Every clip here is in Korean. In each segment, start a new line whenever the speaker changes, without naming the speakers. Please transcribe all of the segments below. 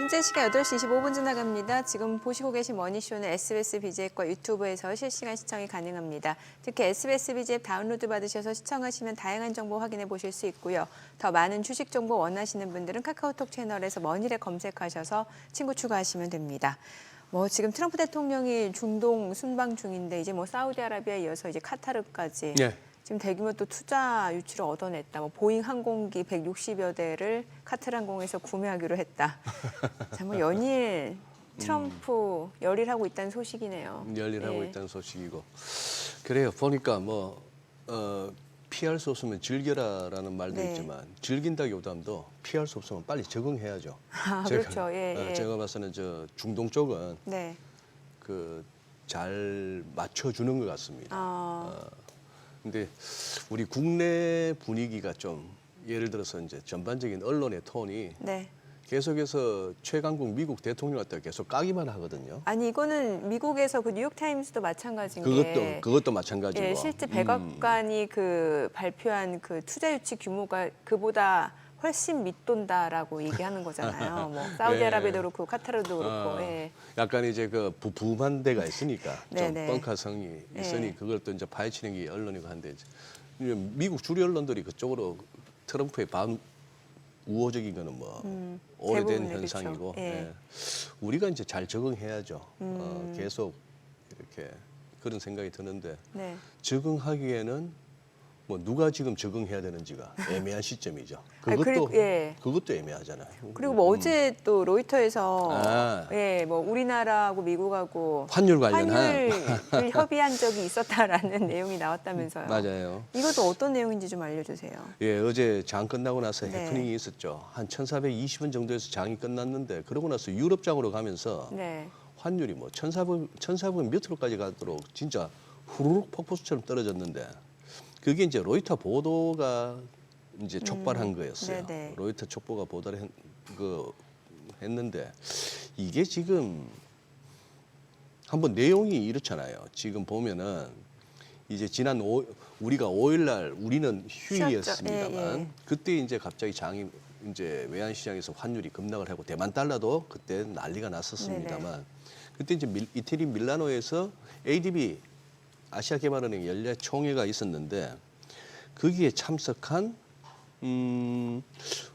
현재 시간 8시 25분 지나갑니다. 지금 보시고 계신 머니쇼는 SBS BJ 과 유튜브에서 실시간 시청이 가능합니다. 특히 SBS BJ 앱 다운로드 받으셔서 시청하시면 다양한 정보 확인해 보실 수 있고요. 더 많은 주식 정보 원하시는 분들은 카카오톡 채널에서 머니를 검색하셔서 친구 추가하시면 됩니다. 지금 트럼프 대통령이 중동 순방 중인데 이제 사우디아라비아에 이어서 이제 카타르까지
네.
지금 대규모 또 투자 유치를 얻어냈다. 보잉 항공기 160여 대를 카타르항공에서 구매하기로 했다. 참 연일 트럼프 열일하고 있다는 소식이네요.
열일하고
예.
있다는 소식이고. 그래요. 보니까 피할 수 없으면 즐겨라라는 말도
네.
있지만 즐긴다기보다도 피할 수 없으면 빨리 적응해야죠.
그렇죠. 예.
제가 봐서는 저 중동 쪽은
네.
잘 맞춰주는 것 같습니다. 근데 우리 국내 분위기가 좀 예를 들어서 이제 전반적인 언론의 톤이
네.
계속해서 최강국 미국 대통령한테 계속 까기만 하거든요.
아니 이거는 미국에서 그 뉴욕타임스도 마찬가지인 게
그것도 마찬가지고.
예, 실제 백악관이 발표한 투자 유치 규모가 그보다 훨씬 밑돈다라고 얘기하는 거잖아요. 사우디아라비아도
예.
그렇고 카타르도 그렇고. 예.
약간 이제 부부한 데가 있으니까 좀
네네.
뻥카성이 있으니
예.
그걸 또 이제 파헤치는 게 언론이고 한데 이제 미국 주류 언론들이 그쪽으로 트럼프의 우호적인 거는 오래된
대부분은
현상이고
그렇죠. 예.
예. 우리가 이제 잘 적응해야죠. 계속 이렇게 그런 생각이 드는데
네.
적응하기에는 누가 지금 적응해야 되는지가 애매한 시점이죠.
예.
그것도 애매하잖아요.
그리고 어제 또 로이터에서 우리나라하고 미국하고
환율 관련한
환율을 협의한 적이 있었다라는 내용이 나왔다면서요.
맞아요.
이것도 어떤 내용인지 좀 알려주세요.
예, 어제 장 끝나고 나서
네.
해프닝이 있었죠. 한 1420원 정도에서 장이 끝났는데 그러고 나서 유럽장으로 가면서
네.
환율이 1400원 몇으로까지 가도록 진짜 후루룩 폭포수처럼 떨어졌는데 그게 이제 로이터 보도가 이제 촉발한 거였어요.
네네.
로이터 촉보가 보도를 했는데 이게 지금 한번 내용이 이렇잖아요. 지금 보면은 이제 우리가 5일 날 우리는 휴일이었습니다만
예, 예.
그때 이제 갑자기 장이 이제 외환 시장에서 환율이 급락을 하고 대만 달러도 그때 난리가 났었습니다만
네네.
그때 이제 이태리 밀라노에서 ADB 아시아개발은행 연례 총회가 있었는데 거기에 참석한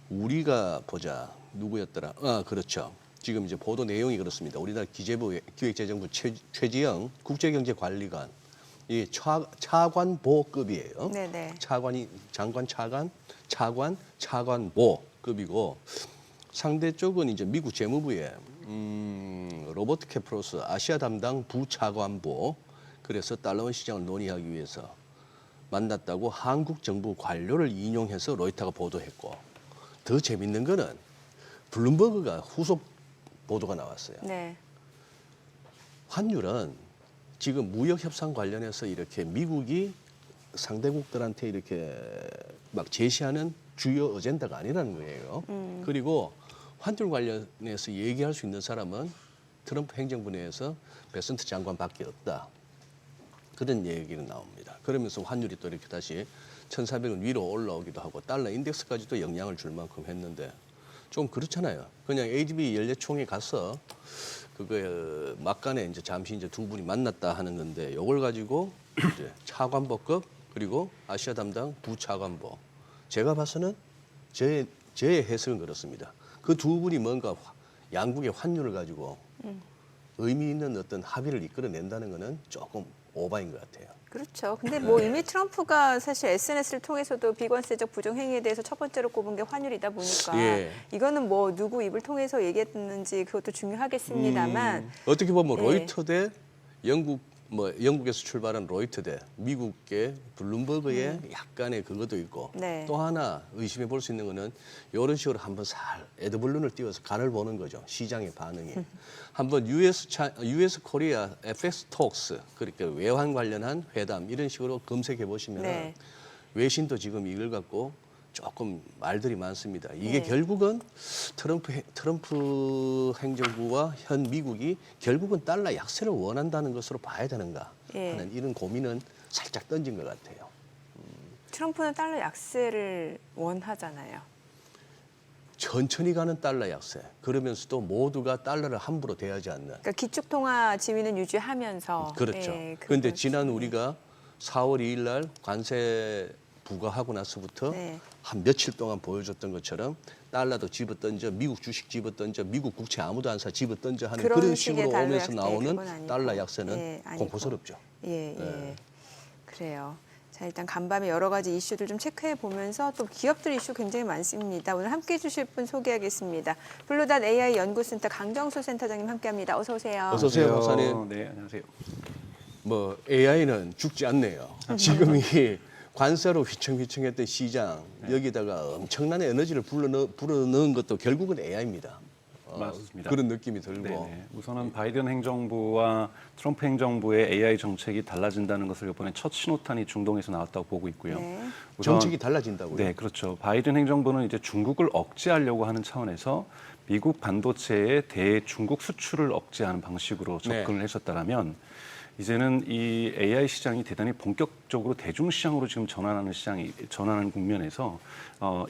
우리가 보자 누구였더라? 그렇죠. 지금 이제 보도 내용이 그렇습니다. 우리나라 기재부 기획재정부 최지영 국제경제관리관 이 차관보급이에요.
네네.
차관보급이고 상대 쪽은 이제 미국 재무부의 로버트 케프로스 아시아 담당 부차관보 그래서 달러원 시장을 논의하기 위해서 만났다고 한국 정부 관료를 인용해서 로이터가 보도했고 더 재밌는 거는 블룸버그가 후속 보도가 나왔어요.
네.
환율은 지금 무역 협상 관련해서 이렇게 미국이 상대국들한테 이렇게 막 제시하는 주요 어젠다가 아니라는 거예요. 그리고 환율 관련해서 얘기할 수 있는 사람은 트럼프 행정부 내에서 베선트 장관밖에 없다. 그런 얘기는 나옵니다. 그러면서 환율이 또 이렇게 다시 1,400원 위로 올라오기도 하고 달러 인덱스까지도 영향을 줄 만큼 했는데 좀 그렇잖아요. 그냥 ADB 연례총회 가서 막간에 이제 잠시 이제 두 분이 만났다 하는 건데 이걸 가지고 이제 차관보급 그리고 아시아 담당 부차관보 제가 봐서는 제 해석은 그렇습니다. 그 두 분이 뭔가 양국의 환율을 가지고 의미 있는 어떤 합의를 이끌어낸다는 거는 조금 오바인 것 같아요.
그렇죠. 근데 이미 트럼프가 사실 SNS를 통해서도 비관세적 부정행위에 대해서 첫 번째로 꼽은 게 환율이다 보니까
예.
이거는 누구 입을 통해서 얘기했는지 그것도 중요하겠습니다만
어떻게 보면
예.
로이터 대 영국에서 출발한 로이터 대 미국의 블룸버그의 약간의 그것도 있고
네.
또 하나 의심해 볼 수 있는 거는 이런 식으로 한번 에드벌룬을 띄워서 간을 보는 거죠. 시장의 반응이. 한번 US 코리아 FX 톡스 그렇게 외환 관련한 회담 이런 식으로 검색해 보시면
네.
외신도 지금 이걸 갖고 조금 말들이 많습니다. 이게
네.
결국은 트럼프 행정부와 현 미국이 결국은 달러 약세를 원한다는 것으로 봐야 되는가 하는 이런 고민은 살짝 던진 것 같아요.
트럼프는 달러 약세를 원하잖아요.
천천히 가는 달러 약세. 그러면서도 모두가 달러를 함부로 대하지 않는.
그러니까 기축통화 지위는 유지하면서.
그렇죠.
예,
그런데
그렇죠.
지난 우리가 4월 2일 날 관세 부과하고 나서부터
네.
한 며칠 동안 보여줬던 것처럼 달러도 집어던져, 미국 주식 집어던져, 미국 국채 아무도 안 사 집어던져 하는
그런
그런
식의
식으로
달러
오면서
약세,
나오는
그건 아니고.
달러 약세는
예, 아니고.
공포스럽죠.
예, 예. 그래요. 자, 일단 간밤에 여러 가지 이슈들 좀 체크해 보면서 또 기업들 이슈 굉장히 많습니다. 오늘 함께 해 주실 분 소개하겠습니다. 블루닷 AI 연구센터 강정수 센터장님 함께합니다. 어서 오세요.
어서 오세요, 박사님.
네, 안녕하세요.
뭐 AI는 죽지 않네요. 지금 이 관세로 휘청휘청했던 시장 여기다가 엄청난 에너지를 불어넣은 것도 결국은 AI입니다.
맞습니다.
그런 느낌이 들고.
네네. 우선은 바이든 행정부와 트럼프 행정부의 AI 정책이 달라진다는 것을 이번에 첫 신호탄이 중동에서 나왔다고 보고 있고요.
네.
우선-
정책이 달라진다고요?
네, 그렇죠. 바이든 행정부는 이제 중국을 억제하려고 하는 차원에서 미국 반도체의 대중국 수출을 억제하는 방식으로 접근을 했었다라면 이제는 이 AI 시장이 대단히 본격적으로 대중 시장으로 지금 전환하는 국면에서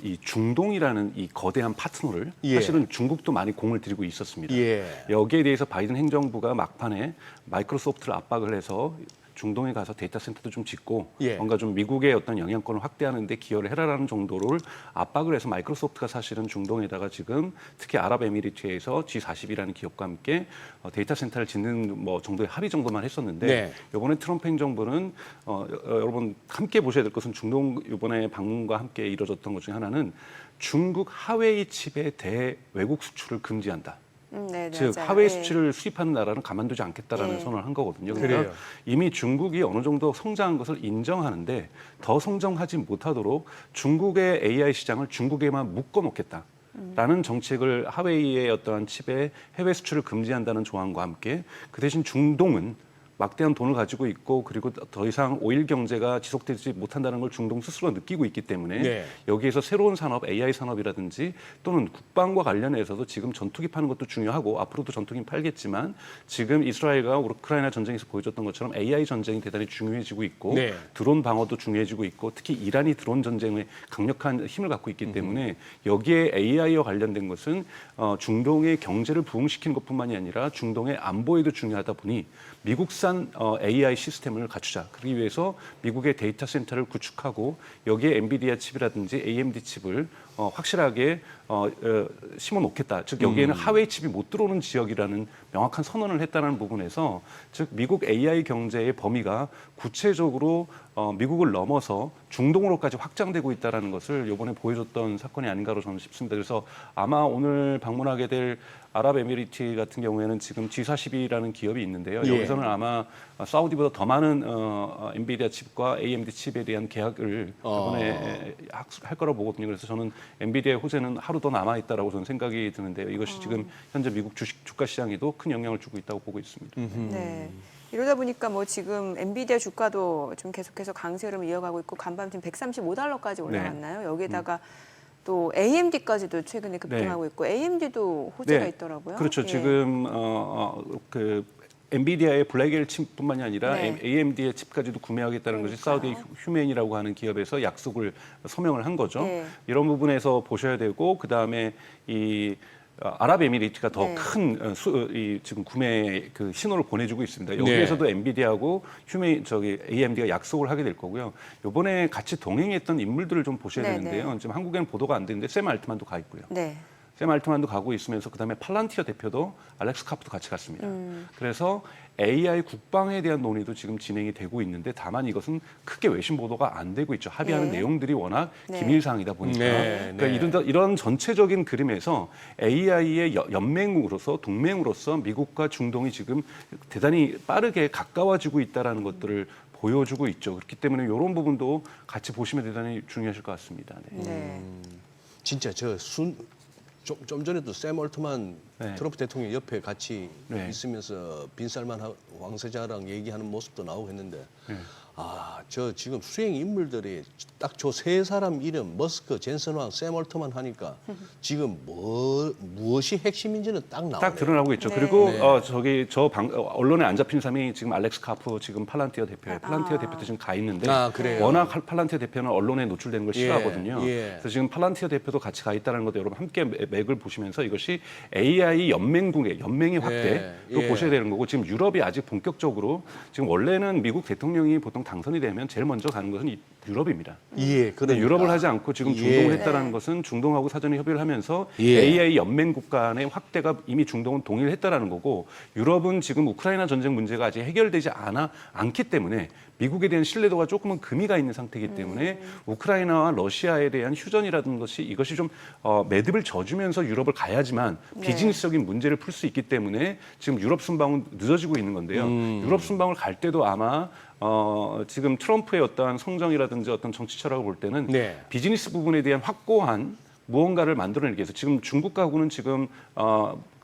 이 중동이라는 이 거대한 파트너를
예.
사실은 중국도 많이 공을 들이고 있었습니다.
예.
여기에 대해서 바이든 행정부가 막판에 마이크로소프트를 압박을 해서 중동에 가서 데이터 센터도 좀 짓고
예.
뭔가 좀 미국의 어떤 영향권을 확대하는 데 기여를 해라라는 정도를 압박을 해서 마이크로소프트가 사실은 중동에다가 지금 특히 아랍에미리트에서 G40이라는 기업과 함께 데이터 센터를 짓는 뭐 정도의 합의 정도만 했었는데
네.
이번에 트럼프 행정부는 여러분 함께 보셔야 될 것은 중동 이번에 방문과 함께 이뤄졌던 것 중에 하나는 중국 하웨이 칩의 대외국 수출을 금지한다.
네,
즉
맞아요.
하웨이
예.
수출을 수입하는 나라는 가만두지 않겠다라는
예.
선언을 한 거거든요.
그래요.
그러니까 이미 중국이 어느 정도 성장한 것을 인정하는데 더 성장하지 못하도록 중국의 AI 시장을 중국에만 묶어놓겠다라는 정책을 하웨이의 어떠한 칩의 해외 수출을 금지한다는 조항과 함께 그 대신 중동은 막대한 돈을 가지고 있고 그리고 더 이상 오일 경제가 지속되지 못한다는 걸 중동 스스로 느끼고 있기 때문에
네.
여기에서 새로운 산업, AI 산업이라든지 또는 국방과 관련해서도 지금 전투기 파는 것도 중요하고 앞으로도 전투기 팔겠지만 지금 이스라엘과 우크라이나 전쟁에서 보여줬던 것처럼 AI 전쟁이 대단히 중요해지고 있고
네.
드론 방어도 중요해지고 있고 특히 이란이 드론 전쟁에 강력한 힘을 갖고 있기 때문에 여기에 AI와 관련된 것은 중동의 경제를 부흥시키는 것뿐만이 아니라 중동의 안보에도 중요하다 보니 미국산 AI 시스템을 갖추자. 그러기 위해서 미국의 데이터 센터를 구축하고 여기에 엔비디아 칩이라든지 AMD 칩을 확실하게 심어 놓겠다. 즉 여기에는 하웨이 칩이 못 들어오는 지역이라는 명확한 선언을 했다는 부분에서 즉 미국 AI 경제의 범위가 구체적으로 미국을 넘어서 중동으로까지 확장되고 있다는 것을 이번에 보여줬던 사건이 아닌가로 저는 싶습니다. 그래서 아마 오늘 방문하게 될 아랍에미리트 같은 경우에는 지금 G40이라는 기업이 있는데요.
예.
여기서는 아마 사우디보다 더 많은 엔비디아 칩과 AMD 칩에 대한 계약을 이번에 할 거라고 보거든요. 그래서 저는 엔비디아의 호재는 하루 더 남아 있다라고 저는 생각이 드는데요. 이것이 지금 현재 미국 주가 시장에도 큰 영향을 주고 있다고 보고 있습니다.
네. 이러다 보니까 뭐 지금 엔비디아 주가도 좀 계속해서 강세 흐름을 이어가고 있고 간밤 지금 135달러까지 올라갔나요? 여기에다가 또 AMD까지도 최근에 급등하고 있고 AMD도 호재가 있더라고요.
그렇죠.
예.
지금 그 엔비디아의 블랙엘 칩뿐만이 아니라
네.
AMD의 칩까지도 구매하겠다는 것이 사우디 휴메인이라고 하는 기업에서 약속을 서명을 한 거죠.
네.
이런 부분에서 보셔야 되고 그 다음에 이 아랍에미리트가 더
네.
큰 지금 구매 그 신호를 보내주고 있습니다. 여기에서도 엔비디아하고 AMD가 약속을 하게 될 거고요. 이번에 같이 동행했던 인물들을 좀 보셔야
네,
되는데요.
네.
지금 한국에는 보도가 안 되는데 샘 알트만도 가 있고요.
네.
샘 알트만도 가고 있으면서 그다음에 팔란티어 대표도 알렉스 카프도 같이 갔습니다. 그래서 AI 국방에 대한 논의도 지금 진행이 되고 있는데 다만 이것은 크게 외신 보도가 안 되고 있죠. 합의하는
네.
내용들이 워낙
네.
기밀 사항이다 보니까
네,
그러니까 이런 전체적인 그림에서 AI의 연맹으로서 동맹으로서 미국과 중동이 지금 대단히 빠르게 가까워지고 있다라는 것들을 보여주고 있죠. 그렇기 때문에 이런 부분도 같이 보시면 대단히 중요하실 것 같습니다. 네.
네.
진짜 좀 전에도 샘 올트만
네.
트럼프 대통령 옆에 같이
네.
있으면서 빈살만 왕세자랑 얘기하는 모습도 나오고 했는데
네.
저 지금 수행 인물들이 딱 저 세 사람 이름 머스크, 젠슨 왕, 샘 올트만 하니까 지금 무엇이 핵심인지는 딱 나오네요.
딱 드러나고 있죠.
네.
그리고
네.
언론에 안 잡힌 사람이 지금 알렉스 카프 지금 팔란티어 대표예요. 팔란티어 대표도 지금 가 있는데
그래요?
워낙 팔란티어 대표는 언론에 노출되는 걸
예,
싫어하거든요.
예.
그래서 지금 팔란티어 대표도 같이 가 있다는 것도 여러분 함께 맥을 보시면서 이것이 AI 연맹의 확대로
예.
보셔야 되는 거고 지금 유럽이 아직 본격적으로 지금 원래는 미국 대통령이 보통 당선이 되면 제일 먼저 가는 것은 유럽입니다.
예,
그런데 유럽을 하지 않고 지금
예.
중동을 했다라는 것은 중동하고 사전에 협의를 하면서
예.
AI 연맹국 간의 확대가 이미 중동은 동의를 했다라는 거고 유럽은 지금 우크라이나 전쟁 문제가 아직 해결되지 않기 때문에 미국에 대한 신뢰도가 조금은 금이 가 있는 상태이기 때문에 우크라이나와 러시아에 대한 휴전이라는 것이 이것이 좀 매듭을 져주면서 유럽을 가야지만
네.
비즈니스적인 문제를 풀 수 있기 때문에 지금 유럽 순방은 늦어지고 있는 건데요. 유럽 순방을 갈 때도 아마 지금 트럼프의 어떠한 성정이라든지 어떤 정치 철학을 볼 때는
네.
비즈니스 부분에 대한 확고한 무언가를 만들어내기 위해서 지금 중국하고는 지금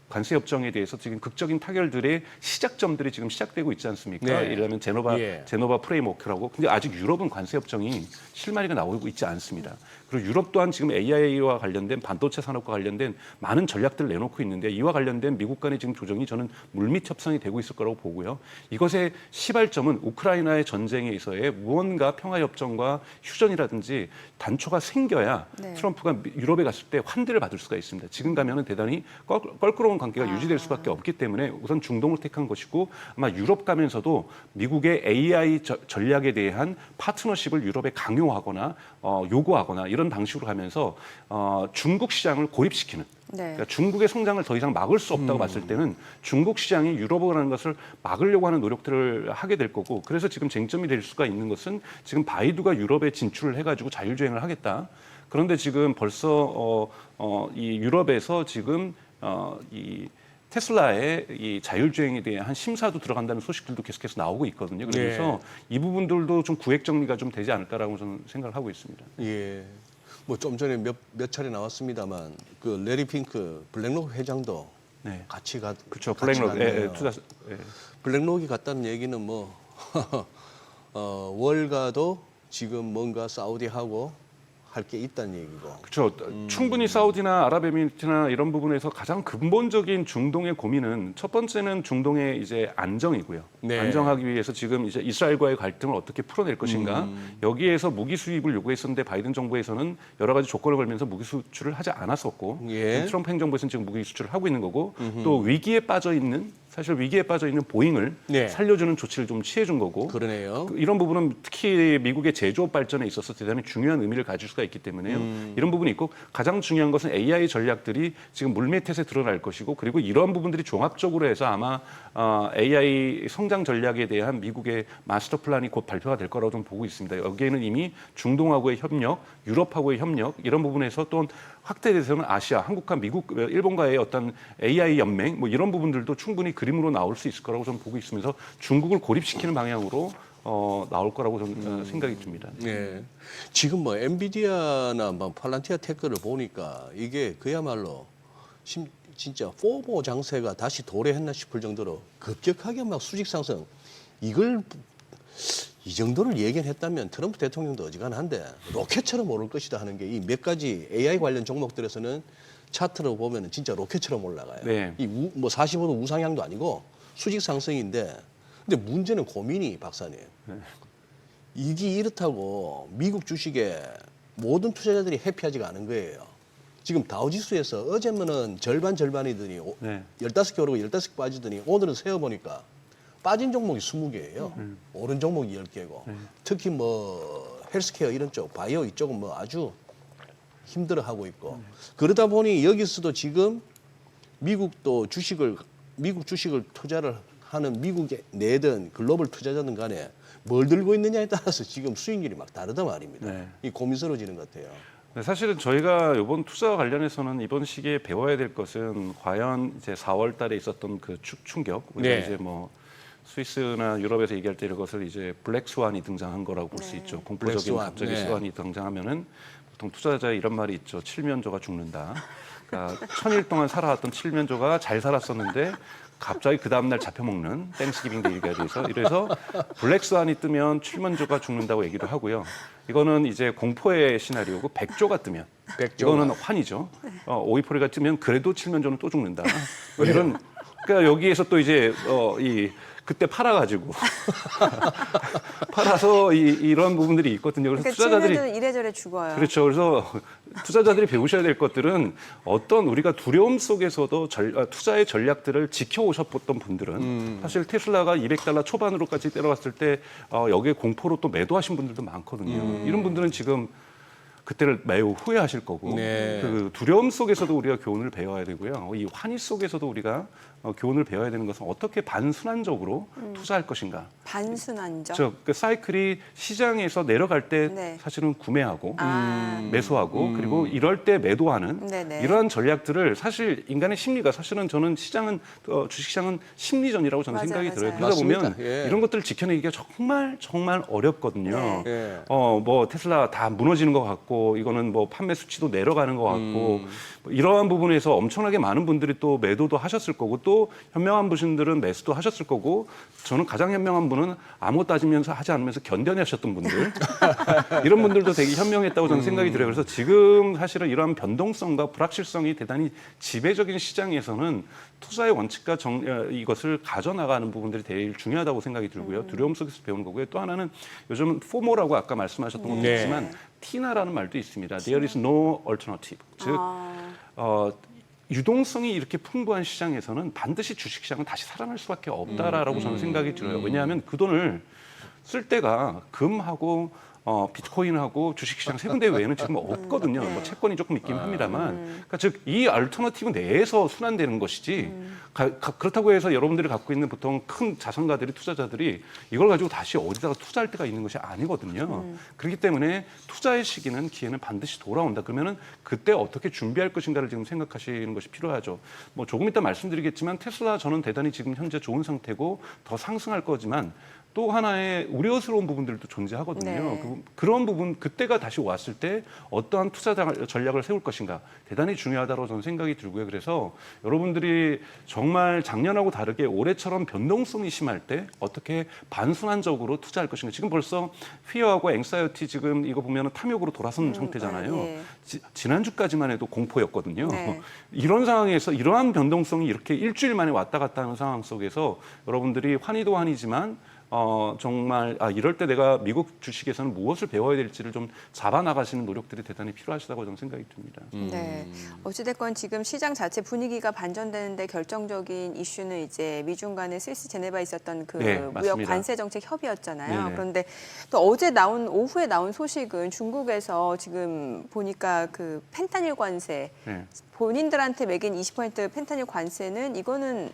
관세 협정에 대해서 지금 극적인 타결들의 시작점들이 지금 시작되고 있지 않습니까?
네.
예를 들면 제노바
예.
프레임워크라고. 근데 아직 유럽은 관세 협정이 실마리가 나오고 있지 않습니다. 그리고 유럽 또한 지금 AI와 관련된 반도체 산업과 관련된 많은 전략들을 내놓고 있는데 이와 관련된 미국 간의 지금 조정이 저는 물밑 협상이 되고 있을 거라고 보고요. 이것의 시발점은 우크라이나의 전쟁에서의 무언가 평화협정과 휴전이라든지 단초가 생겨야
네.
트럼프가 유럽에 갔을 때 환대를 받을 수가 있습니다. 지금 가면은 대단히 껄끄러운 관계가 유지될 수밖에 없기 때문에 우선 중동을 택한 것이고 아마 유럽 가면서도 미국의 AI 전략에 대한 파트너십을 유럽에 강요하거나 요구하거나 이런 방식으로 가면서 중국 시장을 고립시키는
네.
그러니까 중국의 성장을 더 이상 막을 수 없다고 봤을 때는 중국 시장이 유럽으로 가는 것을 막으려고 하는 노력들을 하게 될 거고 그래서 지금 쟁점이 될 수가 있는 것은 지금 바이두가 유럽에 진출을 해가지고 자율주행을 하겠다. 그런데 지금 벌써 이 유럽에서 지금 이 테슬라의 이 자율주행에 대한 심사도 들어간다는 소식들도 계속해서 나오고 있거든요. 그래서 이 부분들도 좀 구획 정리가 좀 되지 않을까라고 저는 생각을 하고 있습니다.
예. 뭐 좀 전에 몇 차례 나왔습니다만 그 레리 핑크 블랙록 회장도
네.
같이 가.
그렇죠.
같이
블랙록
갔네요.
예.
블랙록이 갔다는 얘기는 뭐 월가도 지금 뭔가 사우디하고 할 게 있다는 얘기고.
그렇죠. 충분히 사우디나 아랍에미리트나 이런 부분에서 가장 근본적인 중동의 고민은 첫 번째는 중동의 이제 안정이고요.
네.
안정하기 위해서 지금 이제 이스라엘과의 갈등을 어떻게 풀어낼 것인가. 여기에서 무기 수입을 요구했었는데 바이든 정부에서는 여러 가지 조건을 걸면서 무기 수출을 하지 않았었고
예.
트럼프 행정부에서는 지금 무기 수출을 하고 있는 거고 또 위기에 빠져 있는 보잉을
네.
살려주는 조치를 좀 취해준 거고
그러네요.
이런 부분은 특히 미국의 제조업 발전에 있어서 대단히 중요한 의미를 가질 수가 있기 때문에요. 이런 부분이 있고 가장 중요한 것은 AI 전략들이 지금 물밑에서 드러날 것이고 그리고 이런 부분들이 종합적으로 해서 아마 AI 성장 전략에 대한 미국의 마스터 플랜이 곧 발표가 될 거라고 좀 보고 있습니다. 여기에는 이미 중동하고의 협력, 유럽하고의 협력 이런 부분에서 또 확대돼서는 아시아, 한국과 미국, 일본과의 어떤 AI 연맹 뭐 이런 부분들도 충분히 그림으로 나올 수 있을 거라고 좀 보고 있으면서 중국을 고립시키는 방향으로 나올 거라고 저는 생각이 듭니다.
네. 지금 뭐 엔비디아나 뭐 팔란티아 테크를 보니까 이게 그야말로 진짜 포모 장세가 다시 도래했나 싶을 정도로 급격하게 막 수직 상승. 이걸 이 정도를 예견했다면 트럼프 대통령도 어지간한데 로켓처럼 오를 것이다 하는 게 이 몇 가지 AI 관련 종목들에서는 차트로 보면 진짜 로켓처럼 올라가요.
네.
이 뭐 45도 우상향도 아니고 수직 상승인데 근데 문제는 고민이 박사님. 이게 이렇다고 미국 주식에 모든 투자자들이 해피하지가 않은 거예요. 지금 다우지수에서 어제면은 절반이더니
네.
15개 오르고 15개 빠지더니 오늘은 세어보니까 빠진 종목이 20개예요. 오른 종목이 10개고. 특히 뭐 헬스케어 이런 쪽, 바이오 이쪽은 뭐 아주 힘들어하고 있고. 그러다 보니 여기서도 지금 미국 주식을 투자를 하는 미국에 내든 글로벌 투자자든 간에 뭘 들고 있느냐에 따라서 지금 수익률이 막 다르단 말입니다.
네.
이 고민스러워지는 것 같아요.
네, 사실은 저희가 이번 투자와 관련해서는 이번 시기에 배워야 될 것은 과연 이제 4월 달에 있었던 그 충격, 우리가
네.
이제 뭐 스위스나 유럽에서 얘기할 때 이것을 이제 블랙 스완이 등장한 거라고 볼 수 있죠. 공포적인
블랙스완,
갑자기
네.
스완이 등장하면은 보통 투자자에 이런 말이 있죠. 칠면조가 죽는다. 그러니까 1000일 동안 살아왔던 칠면조가 잘 살았었는데 갑자기 그 다음날 잡혀먹는 땡스기빙 데이가 돼서 이래서 블랙스완이 뜨면 칠면조가 죽는다고 얘기를 하고요. 이거는 이제 공포의 시나리오고 백조가 뜨면 이거는 환이죠. 오이포리가 뜨면 그래도 칠면조는 또 죽는다. 뭐 이런 그러니까 여기에서 또 이제 그때 팔아가지고 팔아서 이런 부분들이 있거든요. 그래서
그러니까
투자자들이
칠면조는 이래저래 죽어요.
그렇죠. 그래서 투자자들이 배우셔야 될 것들은 어떤 우리가 두려움 속에서도 투자의 전략들을 지켜오셨던 분들은 사실 테슬라가 $200 초반으로까지 때려왔을 때 여기에 공포로 또 매도하신 분들도 많거든요. 이런 분들은 지금 그때를 매우 후회하실 거고
네.
그 두려움 속에서도 우리가 교훈을 배워야 되고요. 이 환희 속에서도 우리가 교훈을 배워야 되는 것은 어떻게 반순환적으로 투자할 것인가.
반순환적.
그 사이클이 시장에서 내려갈 때
네.
사실은 구매하고
아.
매수하고 그리고 이럴 때 매도하는
네네.
이러한 전략들을 사실 인간의 심리가 사실은 저는 주식시장은 심리전이라고 저는
맞아요,
생각이
맞아요.
들어요. 그러다 보면
맞습니다. 예.
이런 것들을 지켜내기가 정말 어렵거든요.
네.
예.
뭐 테슬라 다 무너지는 것 같고 이거는 뭐 판매 수치도 내려가는 것 같고 뭐 이러한 부분에서 엄청나게 많은 분들이 또 매도도 하셨을 거고 또 현명한 분들은 매수도 하셨을 거고 저는 가장 현명한 분은 아무것도 따지면서 하지 않으면서 견뎌내셨던 분들 이런 분들도 되게 현명했다고 저는 생각이 들어요. 그래서 지금 사실은 이러한 변동성과 불확실성이 대단히 지배적인 시장에서는 투자의 원칙과 이것을 가져나가는 부분들이 제일 중요하다고 생각이 들고요. 두려움 속에서 배우는 거고요. 또 하나는 요즘 포모라고 아까 말씀하셨던 것도
네.
있지만 티나라는 말도 있습니다. There is no alternative. 즉 유동성이 이렇게 풍부한 시장에서는 반드시 주식시장은 다시 살아날 수밖에 없다라고 저는 생각이 들어요. 왜냐하면 그 돈을 쓸 때가 금하고 비트코인하고 주식시장 세 군데 외에는 지금 없거든요. 뭐 채권이 조금 있긴 합니다만, 그러니까 즉 이 알터너티브 내에서 순환되는 것이지 그렇다고 해서 여러분들이 갖고 있는 보통 큰 자산가들이 투자자들이 이걸 가지고 다시 어디다가 투자할 때가 있는 것이 아니거든요. 그렇기 때문에 투자의 시기는 기회는 반드시 돌아온다. 그러면은 그때 어떻게 준비할 것인가를 지금 생각하시는 것이 필요하죠. 뭐 조금 이따 말씀드리겠지만 테슬라 저는 대단히 지금 현재 좋은 상태고 더 상승할 거지만. 또 하나의 우려스러운 부분들도 존재하거든요.
네.
그런 부분 그때가 다시 왔을 때 어떠한 투자 전략을 세울 것인가 대단히 중요하다고 저는 생각이 들고요. 그래서 여러분들이 정말 작년하고 다르게 올해처럼 변동성이 심할 때 어떻게 반순환적으로 투자할 것인가. 지금 벌써 피어하고 앵사이어티 지금 이거 보면 탐욕으로 돌아선 상태잖아요.
예.
지난주까지만 해도 공포였거든요.
네.
이런 상황에서 이러한 변동성이 이렇게 일주일 만에 왔다 갔다 하는 상황 속에서 여러분들이 환희도 환희지만 정말 이럴 때 내가 미국 주식에서는 무엇을 배워야 될지를 좀 잡아나가시는 노력들이 대단히 필요하시다고 저는 생각이 듭니다.
네. 어찌됐건 지금 시장 자체 분위기가 반전되는데 결정적인 이슈는 이제 미중 간의 스위스 제네바에 있었던 그
네,
무역
맞습니다.
관세 정책 협의였잖아요.
네네.
그런데 또 오후에 나온 소식은 중국에서 지금 보니까 그 펜타닐 관세
네.
본인들한테 매긴 20% 펜타닐 관세는 이거는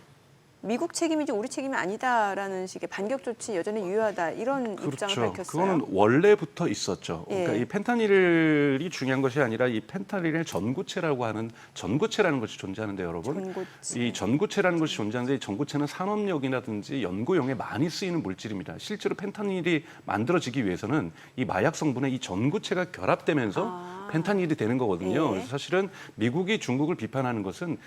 미국 책임이지 우리 책임이 아니다라는 식의 반격 조치 여전히 유효하다 이런 입장을 밝혔어요.
그거는 원래부터 있었죠. 그러니까
예.
이 펜타닐이 중요한 것이 아니라 이 펜타닐의 전구체라고 하는 전구체라는 것이 존재하는데 여러분.
전구체.
이 전구체라는 것이 존재하는데 이 전구체는 산업용이라든지 연구용에 많이 쓰이는 물질입니다. 실제로 펜타닐이 만들어지기 위해서는 이 마약 성분에 이 전구체가 결합되면서 펜타닐이 되는 거거든요.
예.
그래서 사실은 미국이 중국을 비판하는 것은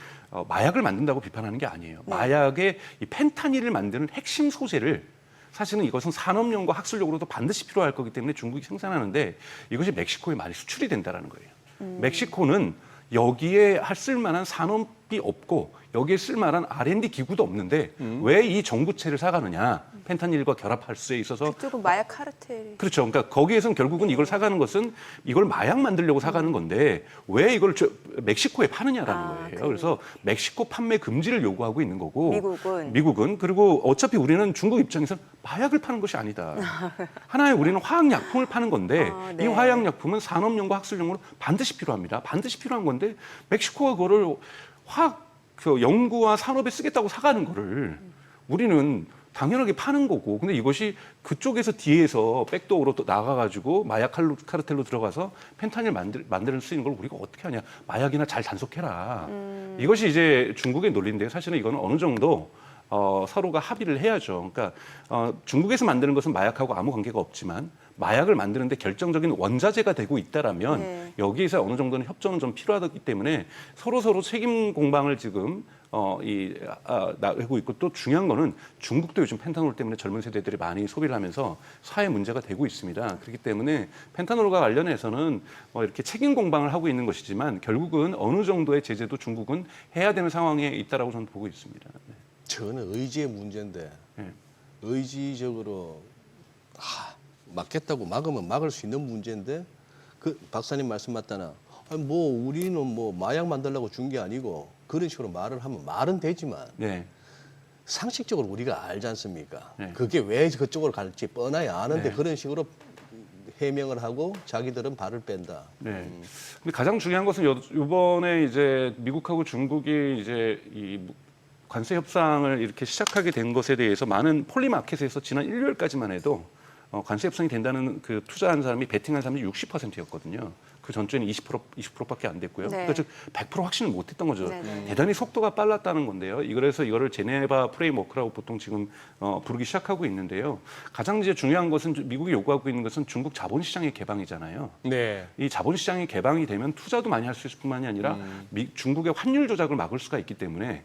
마약을 만든다고 비판하는 게 아니에요.
네.
마약의 이 펜타닐을 만드는 핵심 소재를 사실은 이것은 산업용과 학술용으로도 반드시 필요할 거기 때문에 중국이 생산하는데 이것이 멕시코에 많이 수출이 된다는 거예요. 멕시코는 여기에 쓸만한 산업이 없고 여기에 쓸만한 R&D 기구도 없는데 왜 이 전구체를 사가느냐. 펜타닐과 결합할 수에 있어서
그쪽은 마약 카르텔이.
그렇죠. 그러니까 거기에서는 결국은 이걸 사가는 것은 이걸 마약 만들려고 사가는 건데 왜 이걸 멕시코에 파느냐라는 거예요.
그래요.
그래서 멕시코 판매 금지를 요구하고 있는 거고
미국은
그리고 어차피 우리는 중국 입장에서 마약을 파는 것이 아니다. 하나의 우리는 화학약품을 파는 건데
네.
이 화학약품은 산업용과 학술용으로 반드시 필요합니다. 반드시 필요한 건데 멕시코가 그거를 연구와 산업에 쓰겠다고 사가는 거를 우리는 당연하게 파는 거고, 근데 이것이 그쪽에서 뒤에서 백도어로 또 나가가지고 마약 카르텔로 들어가서 펜타닐 만드는 쓰이는 걸 우리가 어떻게 하냐? 마약이나 잘 단속해라. 이것이 이제 중국의 논리인데 사실은 이거는 어느 정도 서로가 합의를 해야죠. 그러니까 중국에서 만드는 것은 마약하고 아무 관계가 없지만 마약을 만드는데 결정적인 원자재가 되고 있다라면
네.
여기에서 어느 정도는 협정은 좀 필요하기 때문에 서로 책임 공방을 지금 나가고 있고, 또 중요한 거는 중국도 요즘 펜타놀 때문에 젊은 세대들이 많이 소비를 하면서 사회 문제가 되고 있습니다. 그렇기 때문에 펜타놀과 관련해서는 이렇게 책임 공방을 하고 있는 것이지만 결국은 어느 정도의 제재도 중국은 해야 되는 상황에 있다라고 저는 보고 있습니다. 네.
저는 의지의 문제인데 의지적으로 막겠다고 막으면 막을 수 있는 문제인데 그 박사님 말씀 맞다나 뭐 우리는 뭐 마약 만들려고 준 게 아니고 그런 식으로 말을 하면 말은 되지만
네.
상식적으로 우리가 알지 않습니까?
네.
그게 왜 그쪽으로 갈지 뻔하야 아는데
네.
그런 식으로 해명을 하고 자기들은 발을 뺀다.
네. 근데 가장 중요한 것은 이번에 이제 미국하고 중국이 이제 이 관세 협상을 이렇게 시작하게 된 것에 대해서 많은 폴리마켓에서 지난 일요일까지만 해도 관세 협상이 된다는 그 투자한 사람이 베팅한 사람이 60%였거든요. 그 전주에는 20%밖에 안 됐고요.
네.
그러니까 즉 100% 확신을 못했던 거죠.
네네.
대단히 속도가 빨랐다는 건데요. 그래서 이거를 제네바 프레임워크라고 보통 지금 부르기 시작하고 있는데요. 가장 이제 중요한 것은 미국이 요구하고 있는 것은 중국 자본시장의 개방이잖아요.
네.
이 자본시장이 개방이 되면 투자도 많이 할 수 있을 뿐만이 아니라 중국의 환율 조작을 막을 수가 있기 때문에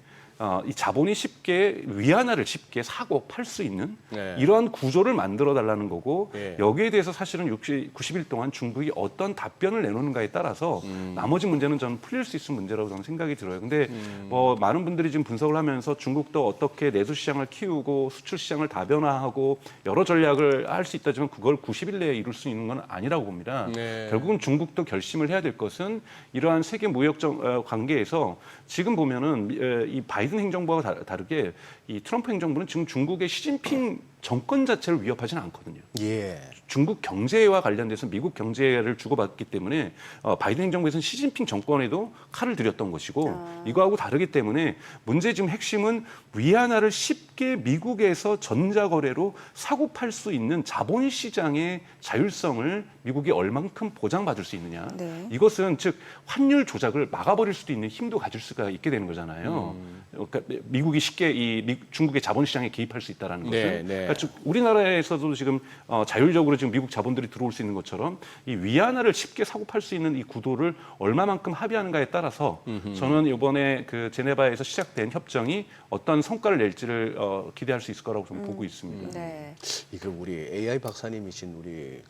이 자본이 쉽게 위안화를 쉽게 사고 팔 수 있는
네.
이러한 구조를 만들어 달라는 거고
네.
여기에 대해서 사실은 90일 동안 중국이 어떤 답변을 내놓는가에 따라서 나머지 문제는 저는 풀릴 수 있는 문제라고 저는 생각이 들어요. 근데 뭐 많은 분들이 지금 분석을 하면서 중국도 어떻게 내수 시장을 키우고 수출 시장을 다변화하고 여러 전략을 할 수 있다지만 그걸 90일 내에 이룰 수 있는 건 아니라고 봅니다.
네.
결국은 중국도 결심을 해야 될 것은 이러한 세계 무역 관계에서 지금 보면은 이 바이든 행정부와 다르게 이 트럼프 행정부는 지금 중국의 시진핑 정권 자체를 위협하지는 않거든요.
예.
중국 경제와 관련돼서 미국 경제를 주고받기 때문에 바이든 행정부에서는 시진핑 정권에도 칼을 들였던 것이고 이거하고 다르기 때문에 문제 지금 핵심은 위안화를 쉽게 미국에서 전자거래로 사고 팔 수 있는 자본시장의 자율성을 미국이 얼만큼 보장받을 수 있느냐.
네.
이것은 즉 환율 조작을 막아버릴 수도 있는 힘도 가질 수가 있게 되는 거잖아요. 그러니까 미국이 쉽게 중국의 자본시장에 개입할 수 있다는 것은.
네, 네.
그러니까 즉 우리나라에서도 지금 자율적으로 지금 미국 자본들이 들어올 수 있는 것처럼 이 위안화를 쉽게 사고 팔 수 있는 이 구도를 얼마만큼 합의하는가에 따라서 저는 이번에 그 제네바에서 시작된 협정이 어떤 성과를 낼지를 기대할 수 있을 거라고 좀 보고 있습니다.
네.
이거 우리 AI 박사님이신 우리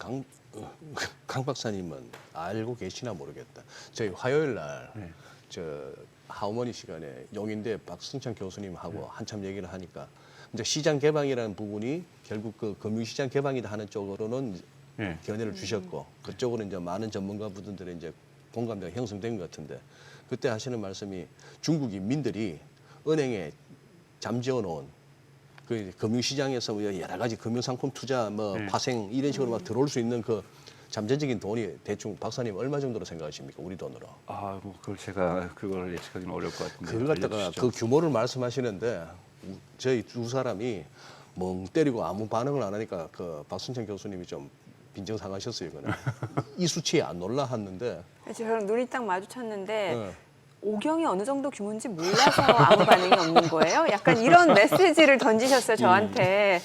강 박사님은 알고 계시나 모르겠다. 저희 화요일 날
네.
저 하우머니 시간에 용인대 박승찬 교수님하고 한참 얘기를 하니까 이제 시장 개방이라는 부분이 결국 그 금융시장 개방이다 하는 쪽으로는
네.
견해를 주셨고 그쪽으로 이제 많은 전문가 분들의 이제 공감대가 형성된 것 같은데 그때 하시는 말씀이 중국이 민들이 은행에 잠재워 놓은 그 금융시장에서 여러 가지 금융상품 투자 뭐
네.
파생 이런 식으로 막 들어올 수 있는 그 잠재적인 돈이 대충 박사님 얼마 정도로 생각하십니까? 우리 돈으로.
뭐 그걸 제가 그걸 예측하기는 어려울 것 같은데.
그걸 갖다가
알려주시죠.
그 규모를 말씀하시는데 저희 두 사람이 멍 때리고 아무 반응을 안 하니까 그 박순찬 교수님이 좀 빈정상하셨어요. 이거는. 이 수치에 안 놀라 했는데
저랑 눈이 딱 마주쳤는데
네.
오경이 어느 정도 규모인지 몰라서 아무 반응이 없는 거예요. 약간 이런 메시지를 던지셨어요, 저한테.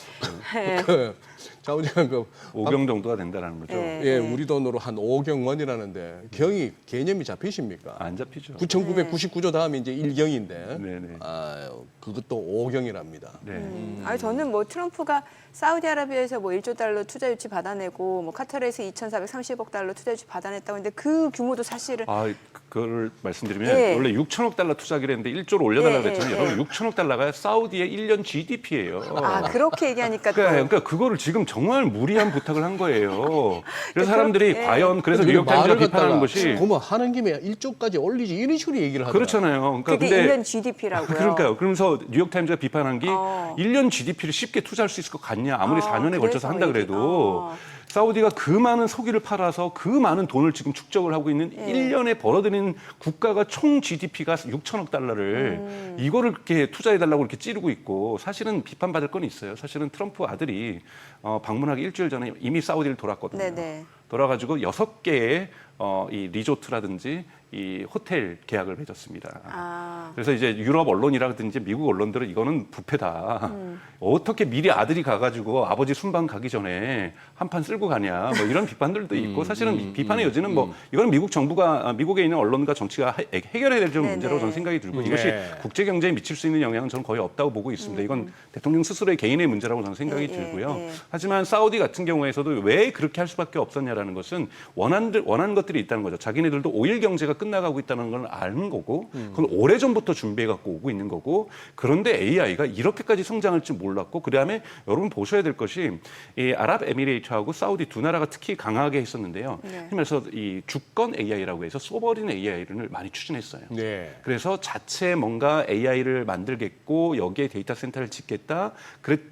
네.
그 자우지간 그
5경 정도가 된다는 거죠.
네.
예, 우리 돈으로 한 5경 원이라는데 경이 개념이 잡히십니까?
안 잡히죠.
9,999조 다음에 이제 1경인데
네네.
그것도 5경이랍니다.
네.
아니 저는 뭐 트럼프가 사우디아라비아에서 뭐 1조 달러 투자 유치 받아내고 뭐 카타르에서 2,430억 달러 투자 유치 받아냈다고 했는데 그 규모도 사실은
그걸 말씀드리면
예.
원래 6천억 달러 투자기로 했는데 1조로 올려달라고
예,
그랬잖아요.
예,
여러분 6천억 달러가 사우디의 1년 GDP예요.
그렇게 얘기하니까 또
그러니까 그거를 지금 정말 무리한 부탁을 한 거예요. 그래서 사람들이
그렇게-
과연 그래서
근데
뉴욕타임즈가
말을
비판하는
갖다가
것이
그러면 하는 김에 1조까지 올리지 이런 식으로 얘기를 하더라고요.
그렇잖아요. 그러니까
그게
근데
1년 GDP라고요.
그러니까요. 그러면서 뉴욕타임즈가 비판한 게
어.
1년 GDP를 쉽게 투자할 수 있을 것 같냐. 아무리 4년에 걸쳐서
그래서
한다 그래도 사우디가 그 많은 석유를 팔아서 그 많은 돈을 지금 축적을 하고 있는 1년에 벌어들이는 국가가 총 GDP가 6천억 달러를 이거를 이렇게 투자해달라고 이렇게 찌르고 있고 사실은 비판받을 건 있어요. 사실은 트럼프 아들이 방문하기 일주일 전에 이미 사우디를 돌았거든요.
네네.
돌아가지고 6개의 이 리조트라든지 이 호텔 계약을 맺었습니다.
아,
그래서 이제 유럽 언론이라든지 미국 언론들은 이거는 부패다. 어떻게 미리 아들이 가가지고 아버지 순방 가기 전에 한판 쓸고 가냐. 뭐 이런 비판들도 있고 사실은 비판의 여지는 뭐 이거는 미국 정부가 미국에 있는 언론과 정치가 해결해야 될
네네.
문제라고 저는 생각이 들고
네.
이것이 국제 경제에 미칠 수 있는 영향은 저는 거의 없다고 보고 있습니다. 이건 대통령 스스로의 개인의 문제라고 저는 생각이 들고요. 하지만 사우디 같은 경우에서도 왜 그렇게 할 수밖에 없었냐라는 것은 원하는 것들이 있다는 거죠. 자기네들도 오일 경제가 끝나가고 있다는 걸 아는 거고 그건 오래전부터 준비해 갖고 오고 있는 거고 그런데 AI가 이렇게까지 성장할 줄 몰랐고 그다음에 여러분 보셔야 될 것이 이 아랍에미레이트하고 사우디 두 나라가 특히 강하게 했었는데요. 그래서 이 주권 AI라고 해서 소버린 AI를 많이 추진했어요.
네.
그래서 자체 뭔가 AI를 만들겠고 여기에 데이터 센터를 짓겠다.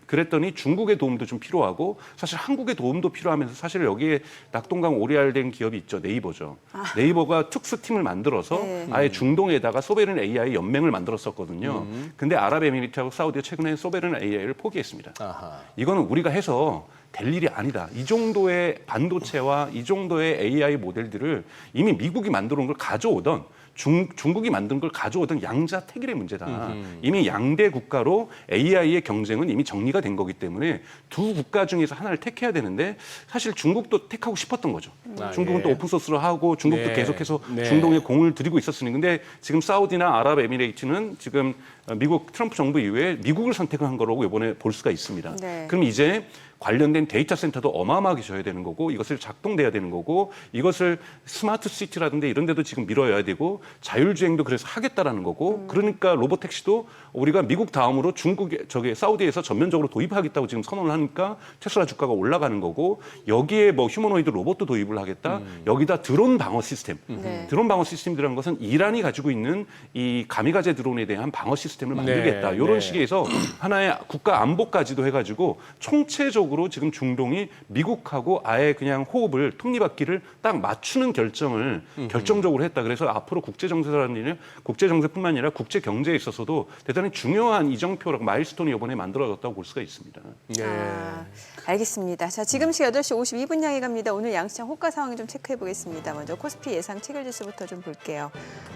그랬더니 중국의 도움도 좀 필요하고 사실 한국의 도움도 필요하면서 사실 여기에 낙동강 오리알된 기업이 있죠. 네이버죠. 네이버가 특수팀을 만들어서
네.
아예 중동에다가 소베른 AI 연맹을 만들었었거든요. 근데 아랍에미리트하고 사우디가 최근에 소베른 AI를 포기했습니다.
아하.
이거는 우리가 해서 될 일이 아니다. 이 정도의 반도체와 이 정도의 AI 모델들을 이미 미국이 만들어 온 걸 가져오던 중국이 만든 걸 가져오던 양자택일의 문제다. 이미 양대 국가로 AI의 경쟁은 이미 정리가 된 거기 때문에 두 국가 중에서 하나를 택해야 되는데 사실 중국도 택하고 싶었던 거죠. 중국은
예.
또 오픈소스로 하고 중국도
네.
계속해서
네.
중동에 공을 들이고 있었으니 근데 지금 사우디나 아랍에미레이트는 지금 미국 트럼프 정부 이후에 미국을 선택한 거라고 이번에 볼 수가 있습니다.
네.
그럼 이제 관련된 데이터 센터도 어마어마하게 져야 되는 거고 이것을 작동돼야 되는 거고 이것을 스마트 시티라든지 이런 데도 지금 밀어야 되고 자율주행도 그래서 하겠다라는 거고 그러니까 로보택시도 우리가 미국 다음으로 사우디에서 전면적으로 도입하겠다고 지금 선언을 하니까 테슬라 주가가 올라가는 거고 여기에 뭐 휴머노이드 로봇도 도입을 하겠다. 여기다 드론 방어 시스템.
네.
드론 방어 시스템이라는 것은 이란이 가지고 있는 이 가미가제 드론에 대한 방어 시스템을 만들겠다.
네,
이런
네.
식에서 하나의 국가 안보까지도 해가지고 총체적으로 지금 중동이 미국하고 아예 그냥 호흡을 톱니바퀴를 딱 맞추는 결정을 결정적으로 했다. 그래서 앞으로 국제정세라는 일은 국제정세뿐만 아니라 국제경제에 있어서도 대단히 중요한 이정표라고 마일스톤이 이번에 만들어졌다고 볼 수가 있습니다.
네.
아, 알겠습니다. 자, 지금 시각 8시 52분 향해 갑니다. 오늘 양시장 호가 상황 좀 체크해 보겠습니다. 먼저 코스피 예상 체결지수부터 좀 볼게요.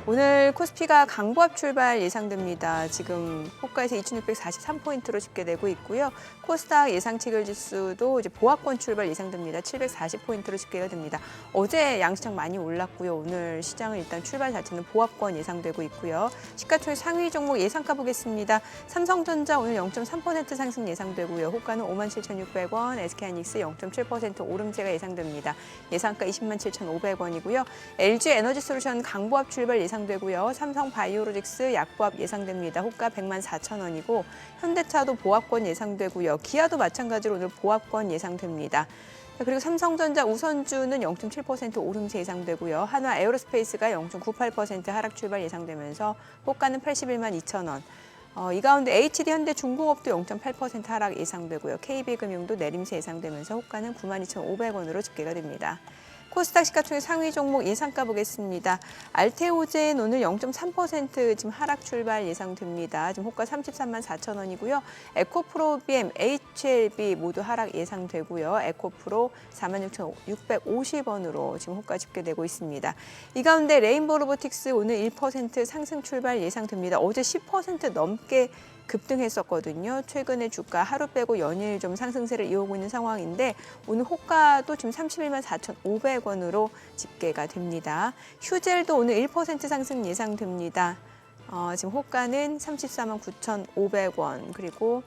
오늘 코스피가 강보합 출발 예상됩니다. 지금 호가에서 2,643포인트로 집계되고 있고요. 코스닥 예상 체결지수도 이제 보합권 출발 예상됩니다. 740포인트로 집계가 됩니다. 어제 양시장 많이 올랐고요. 오늘 시장은 일단 출발 자체는 보합권 예상되고 있고요. 시가총액 상위 종목 예상가 보겠습니다. 삼성전자 오늘 0.3% 상승 예상되고요. 호가는 57,600원, SK하이닉스 0.7% 오름세가 예상됩니다. 예상가 207,500원이고요. LG에너지솔루션 강보합 출발 예상되고요. 삼성바이오로직스 약보합 예상됩니다. 호가 104,000원이고 현대차도 보합권 예상되고요. 기아도 마찬가지로 오늘 보합권 예상됩니다. 그리고 삼성전자 우선주는 0.7% 오름세 예상되고요. 한화 에어로스페이스가 0.98% 하락 출발 예상되면서 호가는 81만 2천 원. 이 가운데 HD 현대중공업도 0.8% 하락 예상되고요. KB금융도 내림세 예상되면서 호가는 92,500원으로 집계가 됩니다. 코스닥 시가총액 상위 종목 예상가 보겠습니다. 알테오젠 오늘 0.3% 지금 하락 출발 예상됩니다. 지금 호가 33만 4천 원이고요. 에코프로비엠, HLB 모두 하락 예상되고요. 에코프로 46,650원으로 지금 호가 집계되고 있습니다. 이 가운데 레인보우 로보틱스 오늘 1% 상승 출발 예상됩니다. 어제 10% 넘게 급등했었거든요. 최근에 주가 하루 빼고 연일 좀 상승세를 이어오고 있는 상황인데 오늘 호가도 지금 31만 4,500원으로 집계가 됩니다. 휴젤도 오늘 1% 상승 예상됩니다. 지금 호가는 34만 9,500원 그리고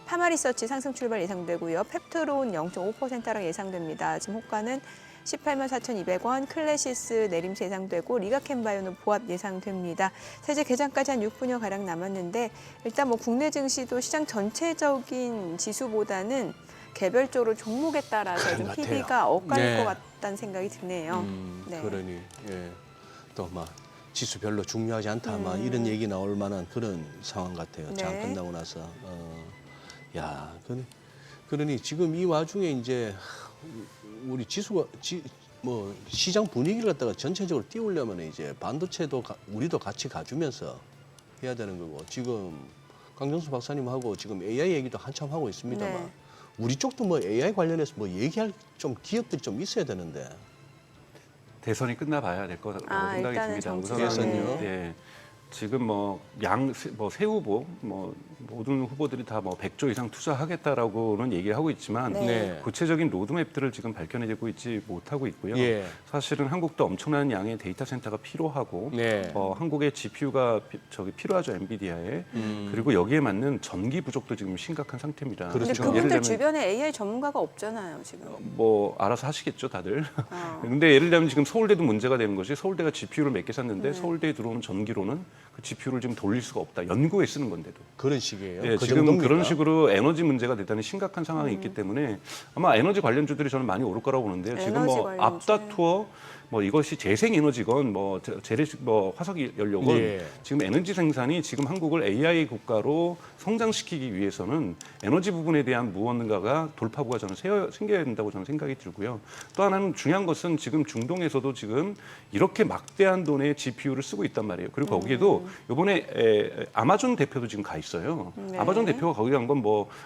파마리서치 상승 출발 예상되고요. 펩트론 0.5% 하락 예상됩니다. 지금 호가는 18만 4,200원, 클래시스 내림세 예상되고 리가캔바이오는 보합 예상됩니다. 세제 개장까지 한 6분여 가량 남았는데 일단 뭐 국내 증시도 시장 전체적인 지수보다는 개별적으로 종목에 따라서 좀
같아요.
PB가 엇갈릴
네.
것 같다는 생각이 드네요. 네.
그러니 예. 또 막 지수 별로 중요하지 않다 막 이런 얘기 나올 만한 그런 상황 같아요. 장
네.
끝나고 나서 야 그러니 지금 이 와중에 이제 우리 지수가 뭐 시장 분위기를 갖다가 전체적으로 띄우려면 이제 반도체도 우리도 같이 가주면서 해야 되는 거고 지금 강정수 박사님하고 지금 AI 얘기도 한참 하고 있습니다만
네.
우리 쪽도 뭐 AI 관련해서 뭐 얘기할 좀 기업들이 좀 있어야 되는데.
대선이 끝나봐야 될 거라고 생각이
일단은
듭니다.
정치적인.
대선이요?
예. 지금 새 후보 모든 후보들이 다 100조 이상 투자하겠다라고는 얘기를 하고 있지만
네.
구체적인 로드맵들을 지금 밝혀내고 있지 못하고 있고요.
예.
사실은 한국도 엄청난 양의 데이터 센터가 필요하고
네.
한국의 GPU가 필요하죠, 엔비디아에. 그리고 여기에 맞는 전기 부족도 지금 심각한 상태입니다.
근데
지금
그분들 주변에 AI 전문가가 없잖아요, 지금.
알아서 하시겠죠, 다들. 근데 예를 들면 지금 서울대도 문제가 되는 것이 서울대가 GPU를 몇 개 샀는데 서울대에 들어오는 전기로는 그 GPU를 지금 돌릴 수가 없다. 연구에 쓰는 건데도.
그런 식이에요.
예,
그
지금
정도입니까?
그런 식으로 에너지 문제가 대단히 심각한 상황이 있기 때문에 아마 에너지 관련주들이 저는 많이 오를 거라고 보는데요. 지금
에너지 관련주.
앞다투어 이것이 재생에너지건 화석 연료건
예.
지금 에너지 생산이 지금 한국을 AI 국가로 성장시키기 위해서는 에너지 부분에 대한 무언가가 돌파구가 저는 생겨야 된다고 저는 생각이 들고요. 또 하나는 중요한 것은 지금 중동에서도 지금 이렇게 막대한 돈의 GPU를 쓰고 있단 말이에요. 그리고 거기에도 이번에 아마존 대표도 지금 가 있어요.
네.
아마존 대표가 거기 간 건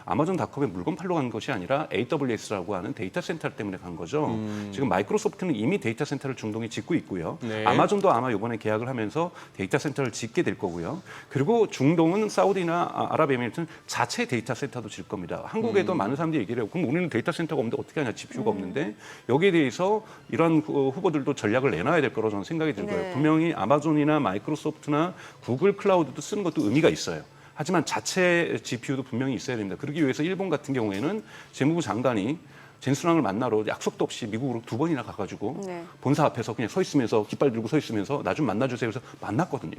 아마존닷컴에 물건 팔러 간 것이 아니라 AWS라고 하는 데이터 센터 때문에 간 거죠. 지금 마이크로소프트는 이미 데이터 센터를 중동에 짓고 있고요.
네.
아마존도 아마 이번에 계약을 하면서 데이터 센터를 짓게 될 거고요. 그리고 중동은 사우디나 아랍에미리트는 자체 데이터 센터도 질 겁니다. 한국에도 많은 사람들이 얘기를 해요. 그럼 우리는 데이터 센터가 없는데 어떻게 하냐, GPU가 없는데 여기에 대해서 이런 후보들도 전략을 내놔야 될 거라고 저는 생각이 들고요.
네.
분명히 아마존이나 마이크로소프트나 구글 클라우드도 쓰는 것도 의미가 있어요. 하지만 자체 GPU도 분명히 있어야 됩니다. 그러기 위해서 일본 같은 경우에는 재무부 장관이 젠스랑을 만나러 약속도 없이 미국으로 2번이나 가가지고
네.
본사 앞에서 그냥 서 있으면서 깃발 들고 서 있으면서 나 좀 만나주세요. 그래서 만났거든요.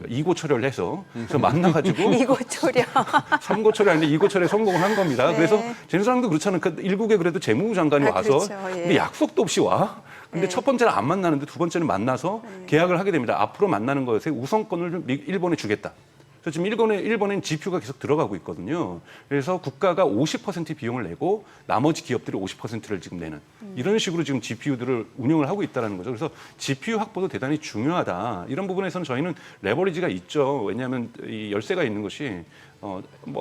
이고철을 해서 그래서 만나가지고
이고철이야.
삼고철이 아닌데 이고철에 성공을 한 겁니다.
네.
그래서 젠스랑도 그렇잖아요. 그 일국에 그래도 재무부 장관이 와서
그렇죠. 예.
근데 약속도 없이 와. 근데
네.
첫 번째는 안 만나는데 두 번째는 만나서 계약을 하게 됩니다. 앞으로 만나는 것에 우선권을 일본에 주겠다. 그래서 지금 일본엔 GPU가 계속 들어가고 있거든요. 그래서 국가가 50% 비용을 내고 나머지 기업들이 50%를 지금 내는 이런 식으로 지금 GPU들을 운영을 하고 있다는 거죠. 그래서 GPU 확보도 대단히 중요하다. 이런 부분에서는 저희는 레버리지가 있죠. 왜냐하면 이 열쇠가 있는 것이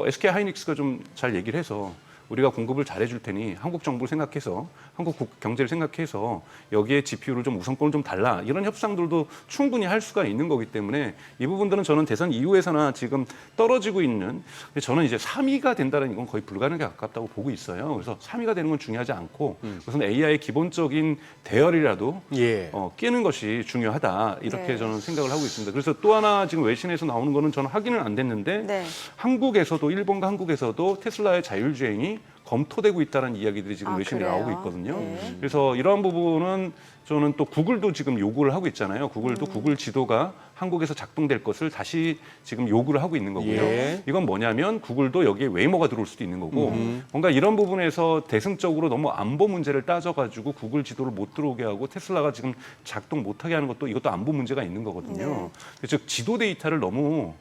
SK 하이닉스가 좀 잘 얘기를 해서 우리가 공급을 잘해줄 테니 한국 정부를 생각해서 한국 경제를 생각해서 여기에 GPU를 좀 우선권을 좀 달라 이런 협상들도 충분히 할 수가 있는 거기 때문에 이 부분들은 저는 대선 이후에서나 지금 떨어지고 있는 저는 이제 3위가 된다는 건 거의 불가능에 가깝다고 보고 있어요. 그래서 3위가 되는 건 중요하지 않고 우선 AI의 기본적인 대열이라도
예.
깨는 것이 중요하다 이렇게
네.
저는 생각을 하고 있습니다. 그래서 또 하나 지금 외신에서 나오는 거는 저는 확인은 안 됐는데
네.
한국에서도 일본과 한국에서도 테슬라의 자율주행이 검토되고 있다는 이야기들이 지금 외신에
그래요?
나오고 있거든요.
네.
그래서 이러한 부분은 저는 또 구글도 지금 요구를 하고 있잖아요. 구글도 구글 지도가 한국에서 작동될 것을 다시 지금 요구를 하고 있는 거고요.
예.
이건 뭐냐면 구글도 여기에 웨이모가 들어올 수도 있는 거고 뭔가 이런 부분에서 대승적으로 너무 안보 문제를 따져가지고 구글 지도를 못 들어오게 하고 테슬라가 지금 작동 못하게 하는 것도 이것도 안보 문제가 있는 거거든요. 즉 지도 데이터를 너무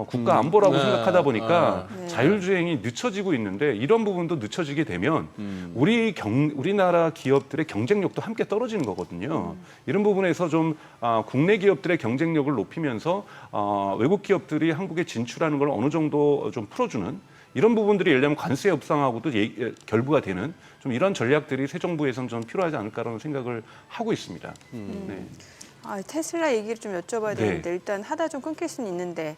국가 안보라고
네.
생각하다 보니까
네.
자율주행이 늦춰지고 있는데 이런 부분도 늦춰지게 되면 우리나라 기업들의 경쟁력도 함께 떨어지는 거거든요. 이런 부분에서 좀 국내 기업들의 경쟁력을 높이면서 외국 기업들이 한국에 진출하는 걸 어느 정도 좀 풀어주는 이런 부분들이 예를 들면 관세 협상하고도 결부가 되는 좀 이런 전략들이 새 정부에서는 좀 필요하지 않을까라는 생각을 하고 있습니다. 네.
테슬라 얘기를 좀 여쭤봐야
네.
되는데 일단 하다 좀 끊길 수는 있는데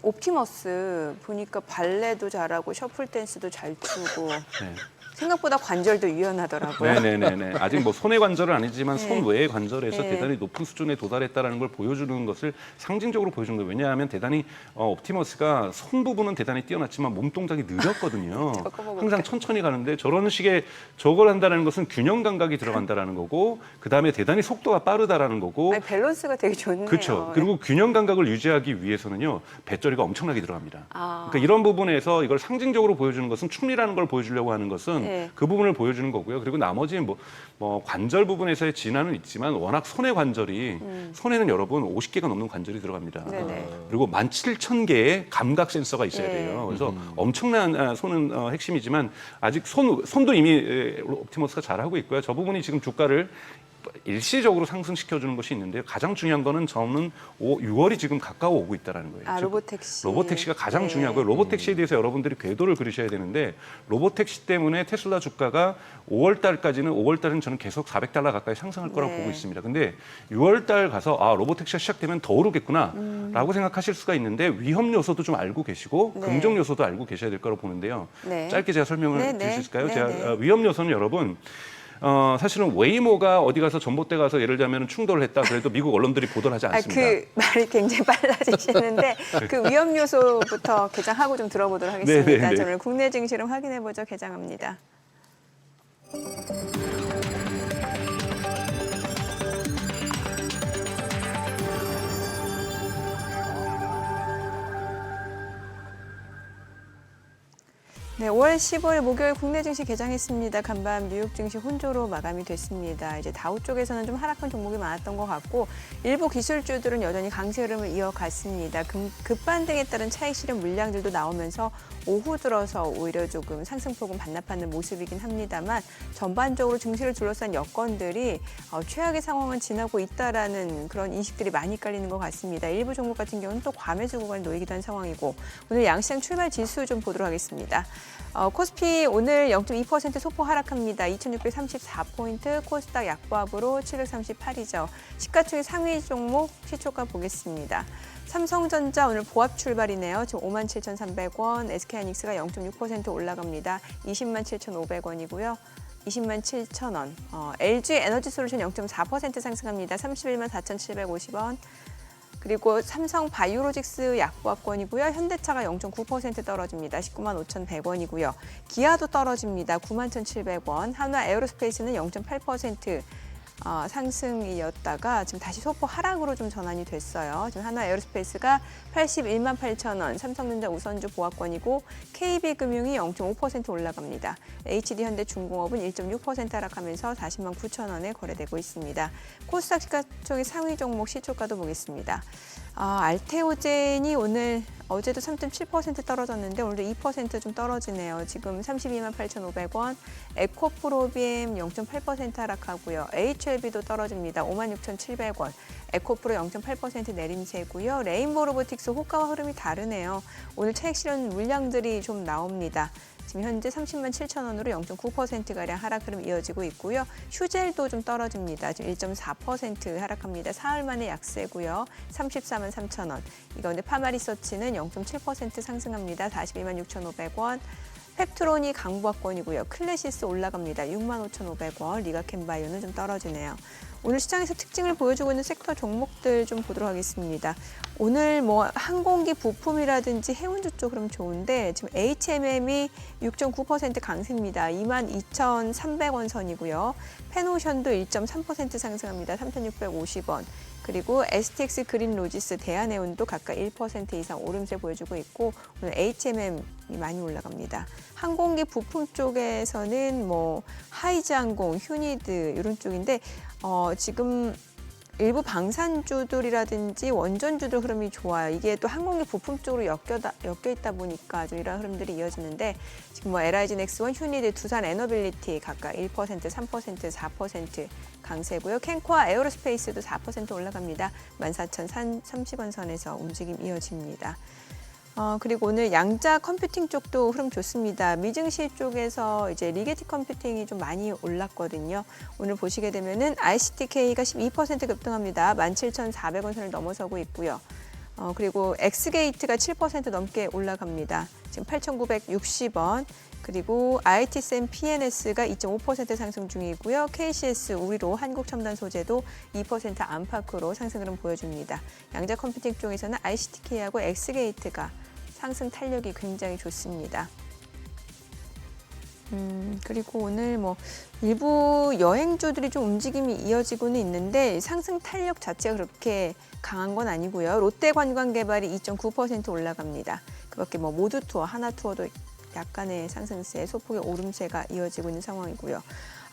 옵티머스 보니까 발레도 잘하고 셔플 댄스도 잘 추고
네.
생각보다 관절도 유연하더라고요.
네네네. 아직 손의 관절은 아니지만
네.
손 외의 관절에서
네.
대단히 높은 수준에 도달했다라는 걸 보여주는 것을 상징적으로 보여준 거예요. 왜냐하면 대단히 옵티머스가 손 부분은 대단히 뛰어났지만 몸 동작이 느렸거든요. 항상 천천히 가는데 저런 식의 저걸 한다는 것은 균형 감각이 들어간다라는 거고 그 다음에 대단히 속도가 빠르다라는 거고
아니, 밸런스가 되게 좋네요.
그렇죠. 그리고 균형 감각을 유지하기 위해서는요 배터리가 엄청나게 들어갑니다.
아.
그러니까 이런 부분에서 이걸 상징적으로 보여주는 것은 춤이라는 걸 보여주려고 하는 것은
네.
그 부분을 보여주는 거고요. 그리고 나머지 관절 부분에서의 진화는 있지만 워낙 손의 관절이 손에는 여러분 50개가 넘는 관절이 들어갑니다.
네네.
그리고 17,000개의 감각 센서가 있어야
네.
돼요. 그래서 엄청난 손은 핵심이지만 아직 손도 이미 옵티머스가 잘하고 있고요. 저 부분이 지금 주가를 일시적으로 상승시켜주는 것이 있는데요. 가장 중요한 거는 저는 6월이 지금 가까워 오고 있다는 거예요. 즉,
로보택시.
로보택시가 가장
네.
중요한 거예요. 로보택시에 대해서 여러분들이 궤도를 그리셔야 되는데 로보택시 때문에 테슬라 주가가 5월 달은 저는 계속 $400 가까이 상승할 거라고
네.
보고 있습니다. 근데 6월 달 가서 로보택시가 시작되면 더 오르겠구나라고 생각하실 수가 있는데 위험 요소도 좀 알고 계시고
네.
긍정 요소도 알고 계셔야 될 거라고 보는데요.
네.
짧게 제가 설명을
네,
드릴 수
네.
있을까요?
네,
제가
네.
위험 요소는 여러분 사실은 웨이모가 어디 가서 전봇대 가서 예를 들면 충돌을 했다 그래도 미국 언론들이 보도를 하지 않습니다.
그 말이 굉장히 빨라지시는데 그 위험 요소부터 개장하고 좀 들어보도록 하겠습니다.
네, 네, 네.
저는 국내 증시를 확인해 보죠. 개장합니다. 네, 5월 15일 목요일 국내 증시 개장했습니다. 간밤 뉴욕 증시 혼조로 마감이 됐습니다. 이제 다우 쪽에서는 좀 하락한 종목이 많았던 것 같고 일부 기술주들은 여전히 강세 흐름을 이어갔습니다. 급반등에 따른 차익 실현 물량들도 나오면서 오후 들어서 오히려 조금 상승폭은 반납하는 모습이긴 합니다만 전반적으로 증시를 둘러싼 여건들이 최악의 상황은 지나고 있다라는 그런 인식들이 많이 깔리는 것 같습니다. 일부 종목 같은 경우는 또 과매수 구간을 놓이기도 한 상황이고 오늘 양시장 출발 지수 좀 보도록 하겠습니다. 코스피 오늘 0.2% 소폭 하락합니다. 2,634포인트, 코스닥 약보합으로 738이죠. 시가총액 상위 종목 시초가 보겠습니다. 삼성전자 오늘 보합 출발이네요. 지금 57,300원, SK하이닉스가 0.6% 올라갑니다. 207,500원이고요. 207,000원. LG 에너지솔루션 0.4% 상승합니다. 314,750원. 그리고 삼성 바이오로직스 약보합권이고요. 현대차가 0.9% 떨어집니다. 195,100원이고요. 기아도 떨어집니다. 91,700원. 한화 에어로스페이스는 0.8% 상승이었다가 지금 다시 소폭 하락으로 좀 전환이 됐어요. 지금 한화 에어로스페이스가 818,000원, 삼성전자 우선주 보합권이고 KB금융이 0.5% 올라갑니다. HD현대중공업은 1.6% 하락하면서 409,000원에 거래되고 있습니다. 코스닥 시가총액 상위 종목 시초가도 보겠습니다. 알테오젠이 오늘 어제도 3.7% 떨어졌는데 오늘도 2% 좀 떨어지네요. 지금 328,500원, 에코프로비엠 0.8% 하락하고요. HLB도 떨어집니다. 56,700원, 에코프로 0.8% 내림세고요. 레인보우 로보틱스 호가와 흐름이 다르네요. 오늘 차익 실현 물량들이 좀 나옵니다. 지금 현재 307,000원으로 0.9%가량 하락 흐름 이어지고 있고요. 휴젤도 좀 떨어집니다. 지금 1.4% 하락합니다. 사흘 만에 약세고요. 343,000원. 이 가운데 파마리서치는 0.7% 상승합니다. 426,500원. 펩트론이 강보합권이고요. 클래시스 올라갑니다. 65,500원. 리가캔바이오는 좀 떨어지네요. 오늘 시장에서 특징을 보여주고 있는 섹터 종목들 좀 보도록 하겠습니다. 오늘 항공기 부품이라든지 해운주 쪽 흐름 좋은데 지금 HMM이 6.9% 강세입니다. 22,300원 선이고요. 펜오션도 1.3% 상승합니다. 3,650원. 그리고 STX 그린로지스 대한해운도 각각 1% 이상 오름세 보여주고 있고 오늘 HMM이 많이 올라갑니다. 항공기 부품 쪽에서는 하이즈항공, 휴니드 이런 쪽인데 지금 일부 방산주들이라든지 원전주들 흐름이 좋아요. 이게 또 항공기 부품 쪽으로 엮여 있다 보니까 좀 이런 흐름들이 이어지는데 지금 LIG 넥스원, 휴니드, 두산 에너빌리티 각각 1%, 3%, 4% 강세고요. 캔코아 에어로스페이스도 4% 올라갑니다. 14,030원 선에서 움직임 이어집니다. 그리고 오늘 양자 컴퓨팅 쪽도 흐름 좋습니다. 미증시 쪽에서 이제 리게티 컴퓨팅이 좀 많이 올랐거든요. 오늘 보시게 되면은 ICTK가 12% 급등합니다. 17,400원 선을 넘어서고 있고요. 그리고 엑스게이트가 7% 넘게 올라갑니다. 지금 8,960원. 그리고 IT샘 PNS가 2.5% 상승 중이고요. KCS 우리로 한국첨단소재도 2% 안팎으로 상승 흐름 보여줍니다. 양자 컴퓨팅 쪽에서는 ICTK하고 엑스게이트가 상승 탄력이 굉장히 좋습니다. 그리고 오늘 일부 여행주들이 좀 움직임이 이어지고는 있는데 상승 탄력 자체가 그렇게 강한 건 아니고요. 롯데관광개발이 2.9% 올라갑니다. 그밖에 모두투어, 하나투어도 약간의 상승세, 소폭의 오름세가 이어지고 있는 상황이고요.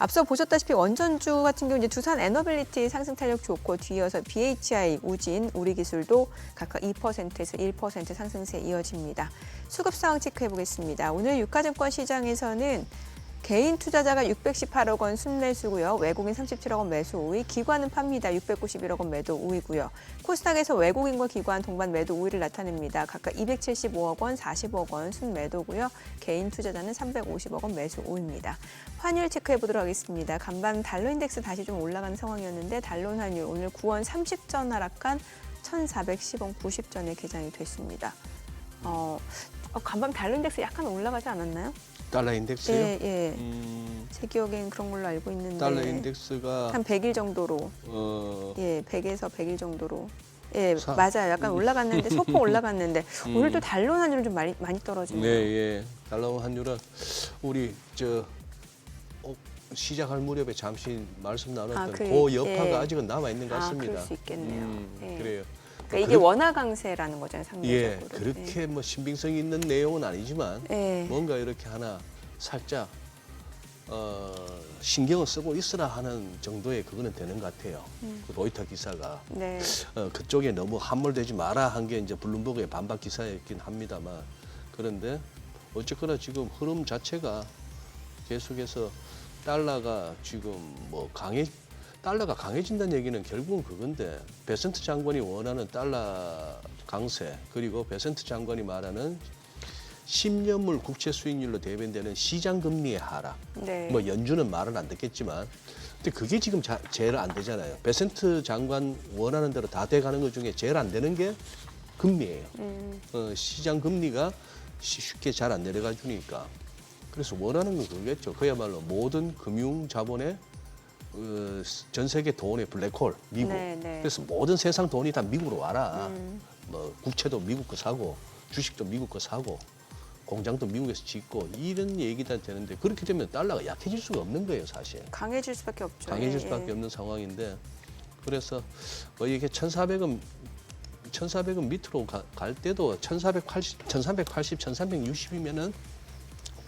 앞서 보셨다시피 원전주 같은 경우 이제 두산 에너빌리티 상승 탄력 좋고 뒤이어서 BHI, 우진, 우리기술도 각각 2%에서 1% 상승세 이어집니다. 수급 상황 체크해 보겠습니다. 오늘 유가증권 시장에서는 개인 투자자가 618억 원 순매수고요. 외국인 37억 원 매수 우위, 기관은 팝니다. 691억 원 매도 우위고요. 코스닥에서 외국인과 기관 동반 매도 우위를 나타냅니다. 각각 275억 원, 40억 원 순매도고요. 개인 투자자는 350억 원 매수 우위입니다. 환율 체크해 보도록 하겠습니다. 간밤 달러 인덱스 다시 좀 올라가는 상황이었는데 달러 환율 오늘 9원 30전 하락한 1,410원 90전에 개장이 됐습니다. 간밤 달러 인덱스 약간 올라가지 않았나요?
달러 인덱스요?
예, 예. 제 기억엔 그런 걸로 알고 있는데
달러 인덱스가
한 100일 정도로 예, 100에서 100일 정도로 예, 맞아요. 약간 올라갔는데 소폭 올라갔는데 오늘도 달러 환율은 좀 많이 떨어지네요.
네, 예. 달러 환율은 우리 시작할 무렵에 잠시 말씀 나눴던 그 여파가
예.
아직은 남아 있는 것 같습니다.
그럴 수 있겠네요. 예.
그래요.
그러니까 이게 원화 강세라는 거잖아요,
예,
상대적으로.
그렇게 뭐 신빙성이 있는 내용은 아니지만
예.
뭔가 이렇게 하나 살짝 신경을 쓰고 있으라 하는 정도의 그거는 되는 것 같아요. 그 로이터 기사가
네.
그쪽에 너무 함몰되지 마라 한 게 이제 블룸버그의 반박 기사였긴 합니다만 그런데 어쨌거나 지금 흐름 자체가 계속해서 달러가 지금 뭐 달러가 강해진다는 얘기는 결국은 그건데 베센트 장관이 원하는 달러 강세 그리고 베센트 장관이 말하는 10년물 국채 수익률로 대변되는 시장 금리의 하락.
네.
뭐 연준은 말은 안 듣겠지만 근데 그게 지금 제일 안 되잖아요. 베센트 장관 원하는 대로 다 돼가는 것 중에 제일 안 되는 게 금리예요. 시장 금리가 쉽게 잘 안 내려가 주니까. 그래서 원하는 건 그거겠죠. 그야말로 모든 금융 자본의 전 세계 돈의 블랙홀, 미국.
네, 네.
그래서 모든 세상 돈이 다 미국으로 와라. 뭐 국채도 미국 거 사고, 주식도 미국 거 사고, 공장도 미국에서 짓고 이런 얘기가 되는데 그렇게 되면 달러가 약해질 수가 없는 거예요, 사실.
강해질 수밖에 없죠.
강해질
예,
수밖에
예.
없는 상황인데 그래서 뭐 이게 1,400은 밑으로 갈 때도 1,480, 1,360이면은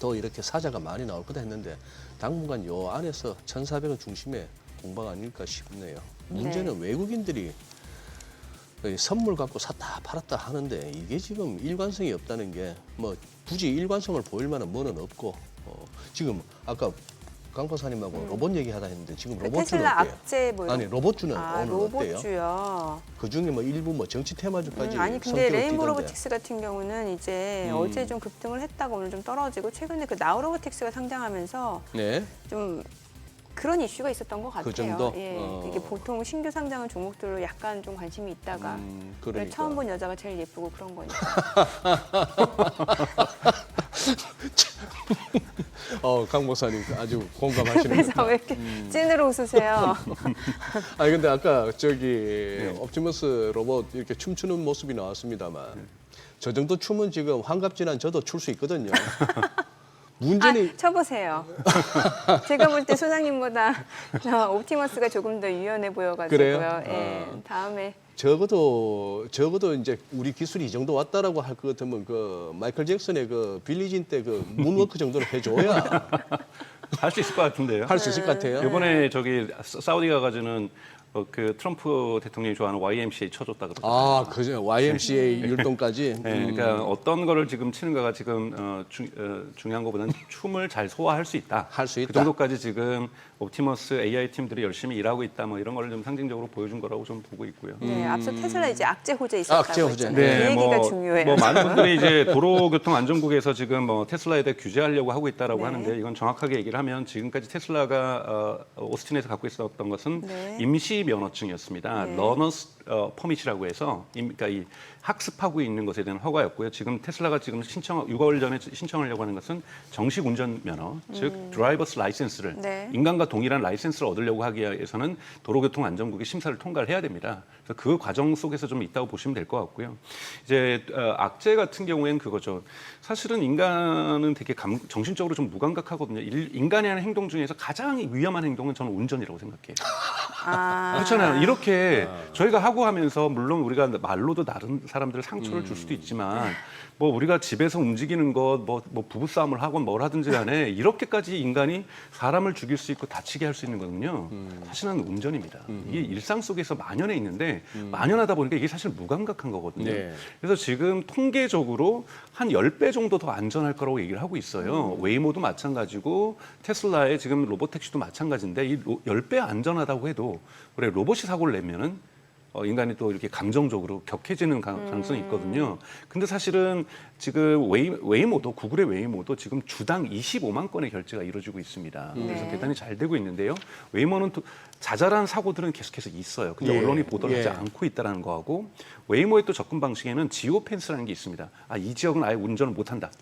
또 이렇게 사자가 많이 나올 거다 했는데 당분간 요 안에서 1,400원 중심에 공방 아닐까 싶네요. 문제는 외국인들이 선물 갖고 샀다 팔았다 하는데 이게 지금 일관성이 없다는 게 뭐 굳이 일관성을 보일 만한 뭐는 없고 지금 아까 강 박사님하고 로봇 얘기하다 했는데 지금 로봇주는
테슬라
어때요?
악재 뭐 이런
아니 로봇주는 오늘 어때요?
로봇주요.
그 중에 뭐 일부 뭐 정치 테마주까지
아니 근데
성격을
레인보우
띠던데.
로보틱스 같은 경우는 이제 어제 좀 급등을 했다가 오늘 좀 떨어지고 최근에 그 나우 로보틱스가 상장하면서
네.
좀 그런 이슈가 있었던 것 같아요.
그 정도?
예, 이게 보통 신규 상장한 종목들로 약간 좀 관심이 있다가
그러니까.
처음 본 여자가 제일 예쁘고 그런 거니까.
강 목사님 아주 공감하시는
그래서
것
왜 이렇게 찐으로 웃으세요?
아니 근데 아까 저기 옵티머스 로봇 이렇게 춤추는 모습이 나왔습니다만 저 정도 춤은 지금 환갑지난 저도 출 수 있거든요. 문제는
쳐보세요. 제가 볼 때 소장님보다 옵티머스가 조금 더 유연해 보여가지고요.
그래요?
예, 다음에
적어도 이제 우리 기술이 이 정도 왔다라고 할 것 같으면 그 마이클 잭슨의 그 빌리진 때 그 문워크 정도는 해줘야
할 수 있을 것 같은데요.
할 수 있을 것 같아요.
이번에 저기 사우디 가가지고는 그 트럼프 대통령이 좋아하는 YMCA 쳐줬다 그러잖아요.
그죠. YMCA 율동까지.
네, 그러니까 어떤 거를 지금 치는가가 지금 중요한 것보다는 춤을 잘 소화할 수 있다.
할 수 있다.
그 정도까지 지금 옵티머스 AI 팀들이 열심히 일하고 있다. 뭐 이런 걸 좀 상징적으로 보여준 거라고 좀 보고 있고요.
네, 앞서 테슬라 이제 악재 호재 있었다고
악재 호재.
했잖아요. 그 얘기가 중요해요.
뭐 많은 분들이 이제 도로교통안전국에서 지금 뭐 테슬라에 대해 규제하려고 하고 있다라고
네.
하는데 이건 정확하게 얘기를 하면 지금까지 테슬라가 오스틴에서 갖고 있었던 것은
네.
임시 면허증이었습니다.
네.
러너스 퍼밋이라고 해서 그러니까 이 학습하고 있는 것에 대한 허가였고요. 지금 테슬라가 지금 6월 전에 신청하려고 하는 것은 정식 운전 면허, 즉 드라이버스 라이센스를
네.
인간과 동일한 라이센스를 얻으려고 하기 위해서는 도로교통안전국의 심사를 통과를 해야 됩니다. 그래서 그 과정 속에서 좀 있다고 보시면 될 것 같고요. 이제 악재 같은 경우에는 그거죠. 사실은 인간은 되게 정신적으로 좀 무감각하거든요. 인간이 하는 행동 중에서 가장 위험한 행동은 저는 운전이라고 생각해요. 그렇잖아요. 이렇게 저희가 하고 하면서 물론 우리가 말로도 나름 사람들 상처를 줄 수도 있지만 뭐 우리가 집에서 움직이는 것, 뭐 부부싸움을 하건 뭘 하든지 간에 이렇게까지 인간이 사람을 죽일 수 있고 다치게 할 수 있는 거는요. 사실은 운전입니다. 이게 일상 속에서 만연해 있는데 만연하다 보니까 이게 사실 무감각한 거거든요.
네.
그래서 지금 통계적으로 한 10배 정도 더 안전할 거라고 얘기를 하고 있어요. 웨이모도 마찬가지고 테슬라의 지금 로봇택시도 마찬가지인데 이 10배 안전하다고 해도 그래 로봇이 사고를 내면은 인간이 또 이렇게 감정적으로 격해지는 가능성이 있거든요. 근데 사실은 지금 웨이모도 구글의 웨이모도 지금 주당 25만 건의 결제가 이루어지고 있습니다. 그래서
네.
대단히 잘 되고 있는데요. 웨이모는 또 자잘한 사고들은 계속해서 있어요. 근데
예.
언론이 보도를 하지
예.
않고 있다는 거하고 웨이모의 또 접근 방식에는 지오펜스라는 게 있습니다. 이 지역은 아예 운전을 못 한다.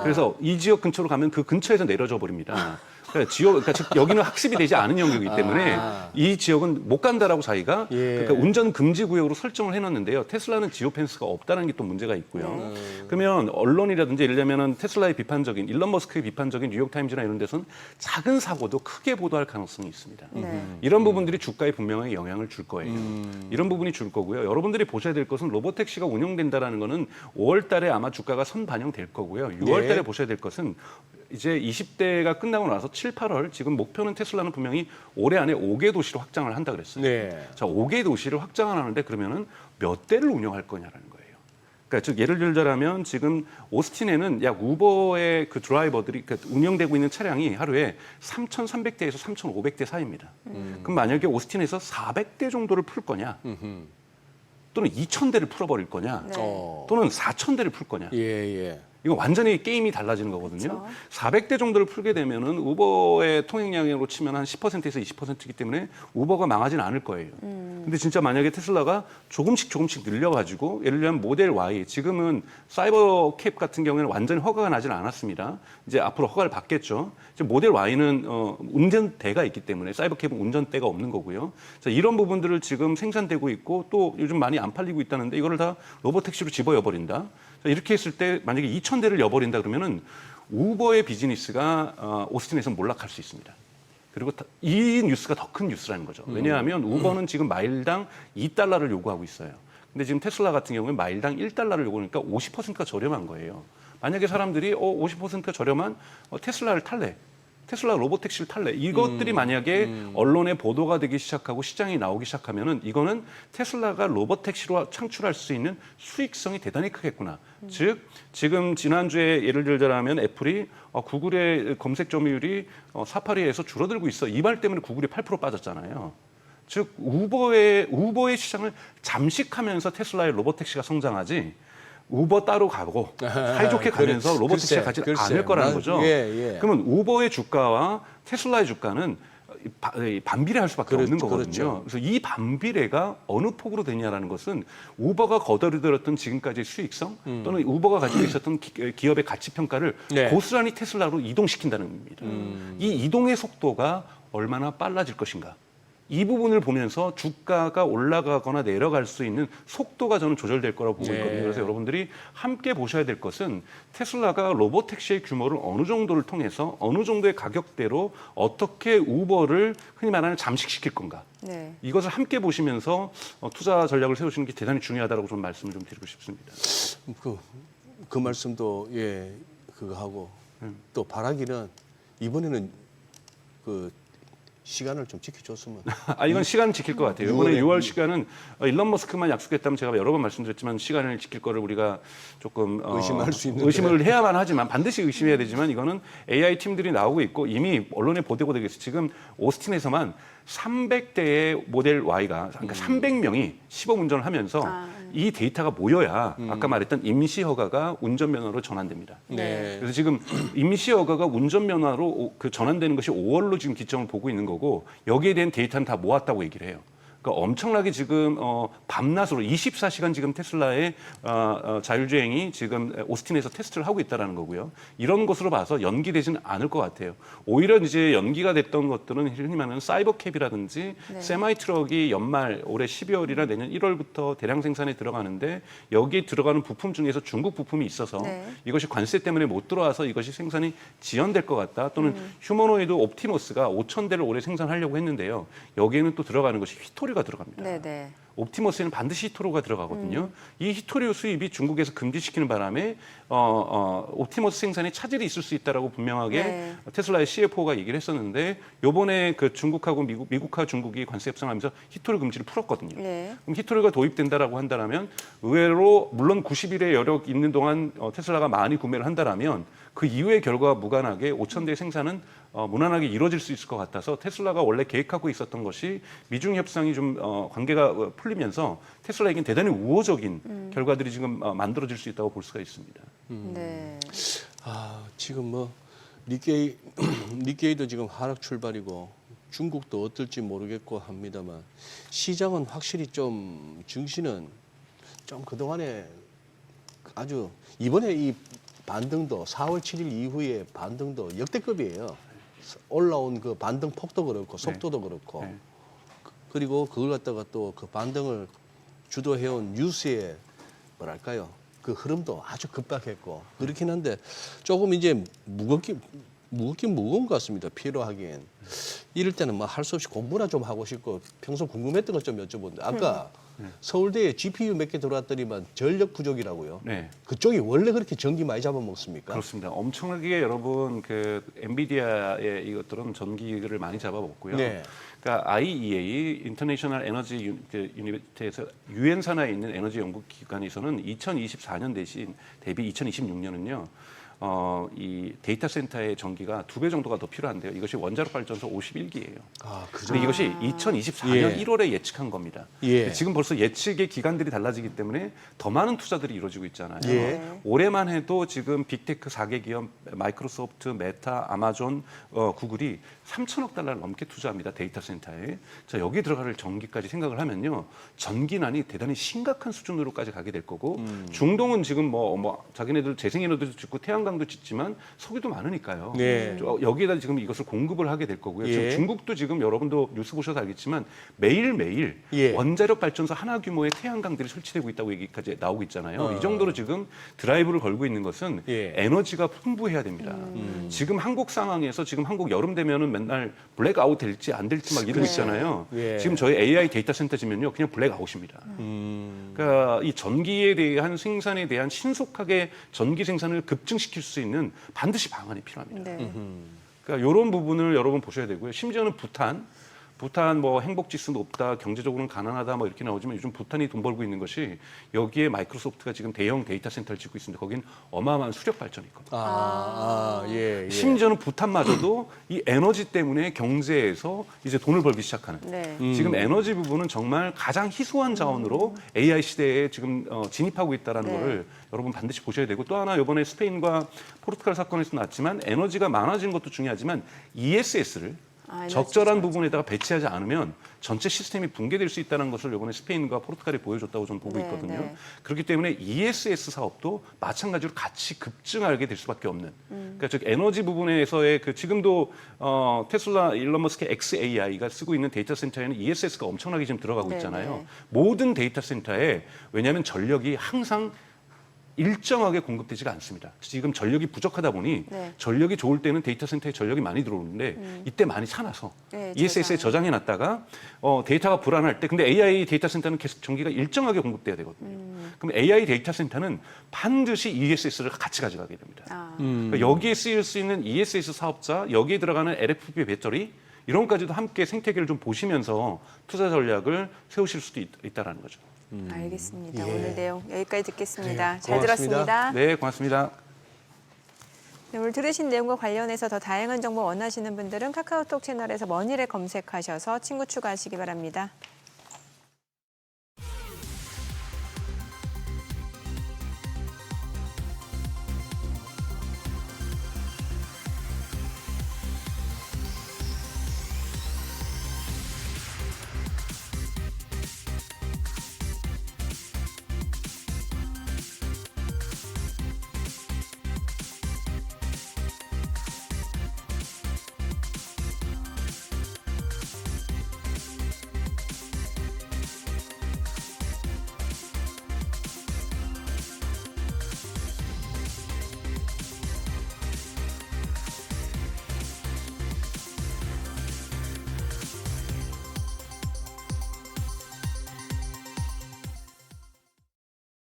그래서 이 지역 근처로 가면 그 근처에서 내려져 버립니다. 그러니까 즉 여기는 학습이 되지 않은 영역이기 때문에 이 지역은 못 간다라고 자기가
예.
그러니까 운전 금지 구역으로 설정을 해놨는데요. 테슬라는 지오펜스가 없다는 게 또 문제가 있고요. 그러면 언론이라든지 예를 들면은 테슬라의 비판적인 일론 머스크의 비판적인 뉴욕타임즈나 이런 데서는 작은 사고도 크게 보도할 가능성이 있습니다.
네.
이런 부분들이 주가에 분명하게 영향을 줄 거예요. 이런 부분이 줄 거고요. 여러분들이 보셔야 될 것은 로봇택시가 운영된다라는 거는 5월 달에 아마 주가가 선반영될 거고요. 6월 달에 보셔야 될 것은 이제 20대가 끝나고 나서 7, 8월 지금 목표는 테슬라는 분명히 올해 안에 5개 도시로 확장을 한다 그랬어요.
네.
자, 5개 도시를 확장을 하는데 그러면은 몇 대를 운영할 거냐라는 거예요. 그러니까 즉 예를 들자면 지금 오스틴에는 약 우버의 그 드라이버들이 그러니까 운영되고 있는 차량이 하루에 3,300대에서 3,500대 사이입니다. 그럼 만약에 오스틴에서 400대 정도를 풀 거냐, 또는 2,000대를 풀어버릴 거냐,
네.
또는 4,000대를 풀 거냐.
예, 예.
이거 완전히 게임이 달라지는 거거든요.
그렇죠.
400대 정도를 풀게 되면은 우버의 통행량으로 치면 한 10%에서 20%이기 때문에 우버가 망하지는 않을 거예요. 근데 진짜 만약에 테슬라가 조금씩 늘려가지고 예를 들면 모델 Y 지금은 사이버 캡 같은 경우에는 완전히 허가가 나지는 않았습니다. 이제 앞으로 허가를 받겠죠. 이제 모델 Y는 운전대가 있기 때문에 사이버 캡은 운전대가 없는 거고요. 자, 이런 부분들을 지금 생산되고 있고 또 요즘 많이 안 팔리고 있다는데 이거를 다 로봇택시로 집어여버린다. 이렇게 했을 때 만약에 2,000대를 여버린다 그러면은 우버의 비즈니스가 오스틴에서 몰락할 수 있습니다. 그리고 이 뉴스가 더 큰 뉴스라는 거죠. 왜냐하면 우버는 지금 마일당 $2를 요구하고 있어요. 근데 지금 테슬라 같은 경우는 마일당 $1를 요구하니까 50%가 저렴한 거예요. 만약에 사람들이 50%가 저렴한 테슬라를 탈래. 테슬라 로봇택시를 탈래. 이것들이 만약에 언론에 보도가 되기 시작하고 시장이 나오기 시작하면은 이거는 테슬라가 로봇택시로 창출할 수 있는 수익성이 대단히 크겠구나. 즉 지금 지난주에 예를 들자면 애플이 구글의 검색 점유율이 사파리에서 줄어들고 있어. 이 말 때문에 구글이 8% 빠졌잖아요. 즉 우버의 시장을 잠식하면서 테슬라의 로봇택시가 성장하지. 우버 따로 가고 사이좋게 가면서 로봇택시가 가지 않을 거라는 거죠.
예.
그러면 우버의 주가와 테슬라의 주가는 반비례할 수밖에 없는 거거든요.
그렇죠.
그래서 이 반비례가 어느 폭으로 되냐라는 것은 우버가 거둬들였던 지금까지의 수익성 또는 우버가 가지고 있었던 기업의 가치 평가를
네.
고스란히 테슬라로 이동시킨다는 겁니다. 이 이동의 속도가 얼마나 빨라질 것인가. 이 부분을 보면서 주가가 올라가거나 내려갈 수 있는 속도가 저는 조절될 거라고 보고 있거든요. 그래서 여러분들이 함께 보셔야 될 것은 테슬라가 로봇택시의 규모를 어느 정도를 통해서 어느 정도의 가격대로 어떻게 우버를 흔히 말하는 잠식시킬 건가.
네.
이것을 함께 보시면서 투자 전략을 세우시는 게 대단히 중요하다고 좀 말씀을 좀 드리고 싶습니다.
그 말씀도 그거 하고 또 바라기는 이번에는 시간을 좀 지켜줬으면.
이건 시간 지킬 것 같아요. 이번에 6월 시간은 일론 머스크만 약속했다면 제가 여러 번 말씀드렸지만 시간을 지킬 거를 우리가 조금
의심할 수 있는데.
의심을 해야만 하지만 반드시 의심해야 되지만 이거는 AI 팀들이 나오고 있고 이미 언론에 보도가 되고 있어요. 지금 오스틴에서만 300대의 모델 Y가 그러니까 300명이 시범 운전을 하면서 이 데이터가 모여야 아까 말했던 임시 허가가 운전면허로 전환됩니다.
네.
그래서 지금 임시 허가가 운전면허로 전환되는 것이 5월로 지금 기점을 보고 있는 거고 여기에 대한 데이터는 다 모았다고 얘기를 해요. 그러니까 엄청나게 지금 밤낮으로 24시간 지금 테슬라의 자율주행이 지금 오스틴에서 테스트를 하고 있다는 거고요. 이런 것으로 봐서 연기되지는 않을 것 같아요. 오히려 이제 연기가 됐던 것들은 흔히 말하는 사이버캡이라든지 세마이 트럭이 연말 올해 12월이나 내년 1월부터 대량 생산에 들어가는데 여기에 들어가는 부품 중에서 중국 부품이 있어서 이것이 관세 때문에 못 들어와서 이것이 생산이 지연될 것 같다. 또는 휴머노이드 옵티머스가 5,000대를 올해 생산하려고 했는데요. 여기에는 또 들어가는 것이 휘토리 히토리오가 들어갑니다.
네네.
옵티머스에는 반드시 히토리오가 들어가거든요. 이 히토리오 수입이 중국에서 금지시키는 바람에 옵티머스 생산에 차질이 있을 수 있다라고 분명하게
네.
테슬라의 CFO가 얘기를 했었는데 요번에 그 중국하고 미국과 중국이 관세 협상하면서 히토리오 금지를 풀었거든요.
네.
그럼 히토리오가 도입된다라고 한다면 의외로 물론 90일의 여력 있는 동안 테슬라가 많이 구매를 한다라면 그 이후의 결과와 무관하게 5,000대 생산은 무난하게 이루어질 수 있을 것 같아서 테슬라가 원래 계획하고 있었던 것이 미중 협상이 좀 관계가 풀리면서 테슬라에겐 대단히 우호적인 결과들이 지금 만들어질 수 있다고 볼 수가 있습니다.
네.
지금 뭐 니케이도 지금 하락 출발이고 중국도 어떨지 모르겠고 합니다만 시장은 확실히 좀 증시는 좀 그동안에 아주 이번에 이 반등도 4월 7일 이후에 반등도 역대급이에요. 올라온 그 반등 폭도 그렇고 속도도 그렇고
네.
그리고 그걸 갖다가 또 그 반등을 주도해온 뉴스의 뭐랄까요 그 흐름도 아주 급박했고 그렇긴 한데 조금 이제 무겁긴 무거운 것 같습니다. 피로하기엔 이럴 때는 뭐 할 수 없이 공부나 좀 하고 싶고 평소 궁금했던 것 좀 여쭤보는데 아까 서울대에 GPU 몇 개 들어왔더니만 전력 부족이라고요.
네.
그쪽이 원래 그렇게 전기 많이 잡아먹습니까?
그렇습니다. 엄청나게 여러분 그 엔비디아의 이것들은 전기를 많이 잡아먹고요.
네.
그러니까 IEA 인터내셔널 에너지 유니버시티에서 유엔 산하에 있는 에너지 연구기관에서는 2024년 대비 2026년은요. 이 데이터 센터의 전기가 2배 정도가 더 필요한데요. 이것이 원자력 발전소 51기예요. 근데 이것이 2024년
예.
1월에 예측한 겁니다.
예.
지금 벌써 예측의 기간들이 달라지기 때문에 더 많은 투자들이 이루어지고 있잖아요.
예.
올해만 해도 지금 빅테크 4개 기업 마이크로소프트, 메타, 아마존, 구글이 3천억 달러를 넘게 투자합니다. 데이터 센터에. 자, 여기 들어갈 전기까지 생각을 하면요. 전기난이 대단히 심각한 수준으로까지 가게 될 거고 중동은 지금 뭐 자기네들 재생에너지도 짓고 태양광도 짓지만 석유도 많으니까요.
네.
여기에다 지금 이것을 공급을 하게 될 거고요.
예.
지금 중국도 지금 여러분도 뉴스 보셔서 알겠지만 매일매일
예.
원자력 발전소 하나 규모의 태양광들이 설치되고 있다고 얘기까지 나오고 있잖아요. 이 정도로 지금 드라이브를 걸고 있는 것은
예.
에너지가 풍부해야 됩니다. 지금 한국 상황에서 지금 한국 여름 되면은 맨날 블랙아웃 될지 안 될지 막 이러고
네.
있잖아요.
예.
지금 저희 AI 데이터 센터 지면요 그냥 블랙아웃입니다. 그러니까 이 전기에 대한 생산에 대한 신속하게 전기 생산을 급증시킬 수 있는 반드시 방안이 필요합니다.
네.
그러니까 이런 부분을 여러분 보셔야 되고요. 심지어는 부탄 뭐 행복 지수 높다, 경제적으로는 가난하다 뭐 이렇게 나오지만 요즘 부탄이 돈 벌고 있는 것이 여기에 마이크로소프트가 지금 대형 데이터 센터를 짓고 있습니다. 거긴 어마어마한 수력 발전이 있거든요.
예.
심지어는 부탄마저도 이 에너지 때문에 경제에서 이제 돈을 벌기 시작하는.
네.
지금 에너지 부분은 정말 가장 희소한 자원으로 AI 시대에 지금 진입하고 있다는
네.
거를 여러분 반드시 보셔야 되고 또 하나 이번에 스페인과 포르투갈 사건에서 났지만 에너지가 많아지는 것도 중요하지만 ESS를 적절한 부분에다가 배치하지 않으면 전체 시스템이 붕괴될 수 있다는 것을 이번에 스페인과 포르투갈이 보여줬다고 저는 보고
네,
있거든요.
네.
그렇기 때문에 ESS 사업도 마찬가지로 같이 급증하게 될 수밖에 없는. 그러니까 즉 에너지 부분에서의 그 지금도 테슬라 일론 머스크의 XAI가 쓰고 있는 데이터 센터에는 ESS가 엄청나게 지금 들어가고
네,
있잖아요.
네.
모든 데이터 센터에 왜냐하면 전력이 항상 일정하게 공급되지가 않습니다. 지금 전력이 부족하다 보니
네.
전력이 좋을 때는 데이터 센터에 전력이 많이 들어오는데 이때 많이 차놔서
네,
ESS에 저장해 놨다가 데이터가 불안할 때 근데 AI 데이터 센터는 계속 전기가 일정하게 공급돼야 되거든요. 그럼 AI 데이터 센터는 반드시 ESS를 같이 가져가게 됩니다. 그러니까 여기에 쓰일 수 있는 ESS 사업자, 여기에 들어가는 LFP 배터리 이런 것까지도 함께 생태계를 좀 보시면서 투자 전략을 세우실 수도 있다라는 거죠.
알겠습니다.
예.
오늘 내용 여기까지 듣겠습니다.
네,
잘
고맙습니다.
들었습니다.
네, 고맙습니다.
네, 오늘 들으신 내용과 관련해서 더 다양한 정보 원하시는 분들은 카카오톡 채널에서 머니를 검색하셔서 친구 추가하시기 바랍니다.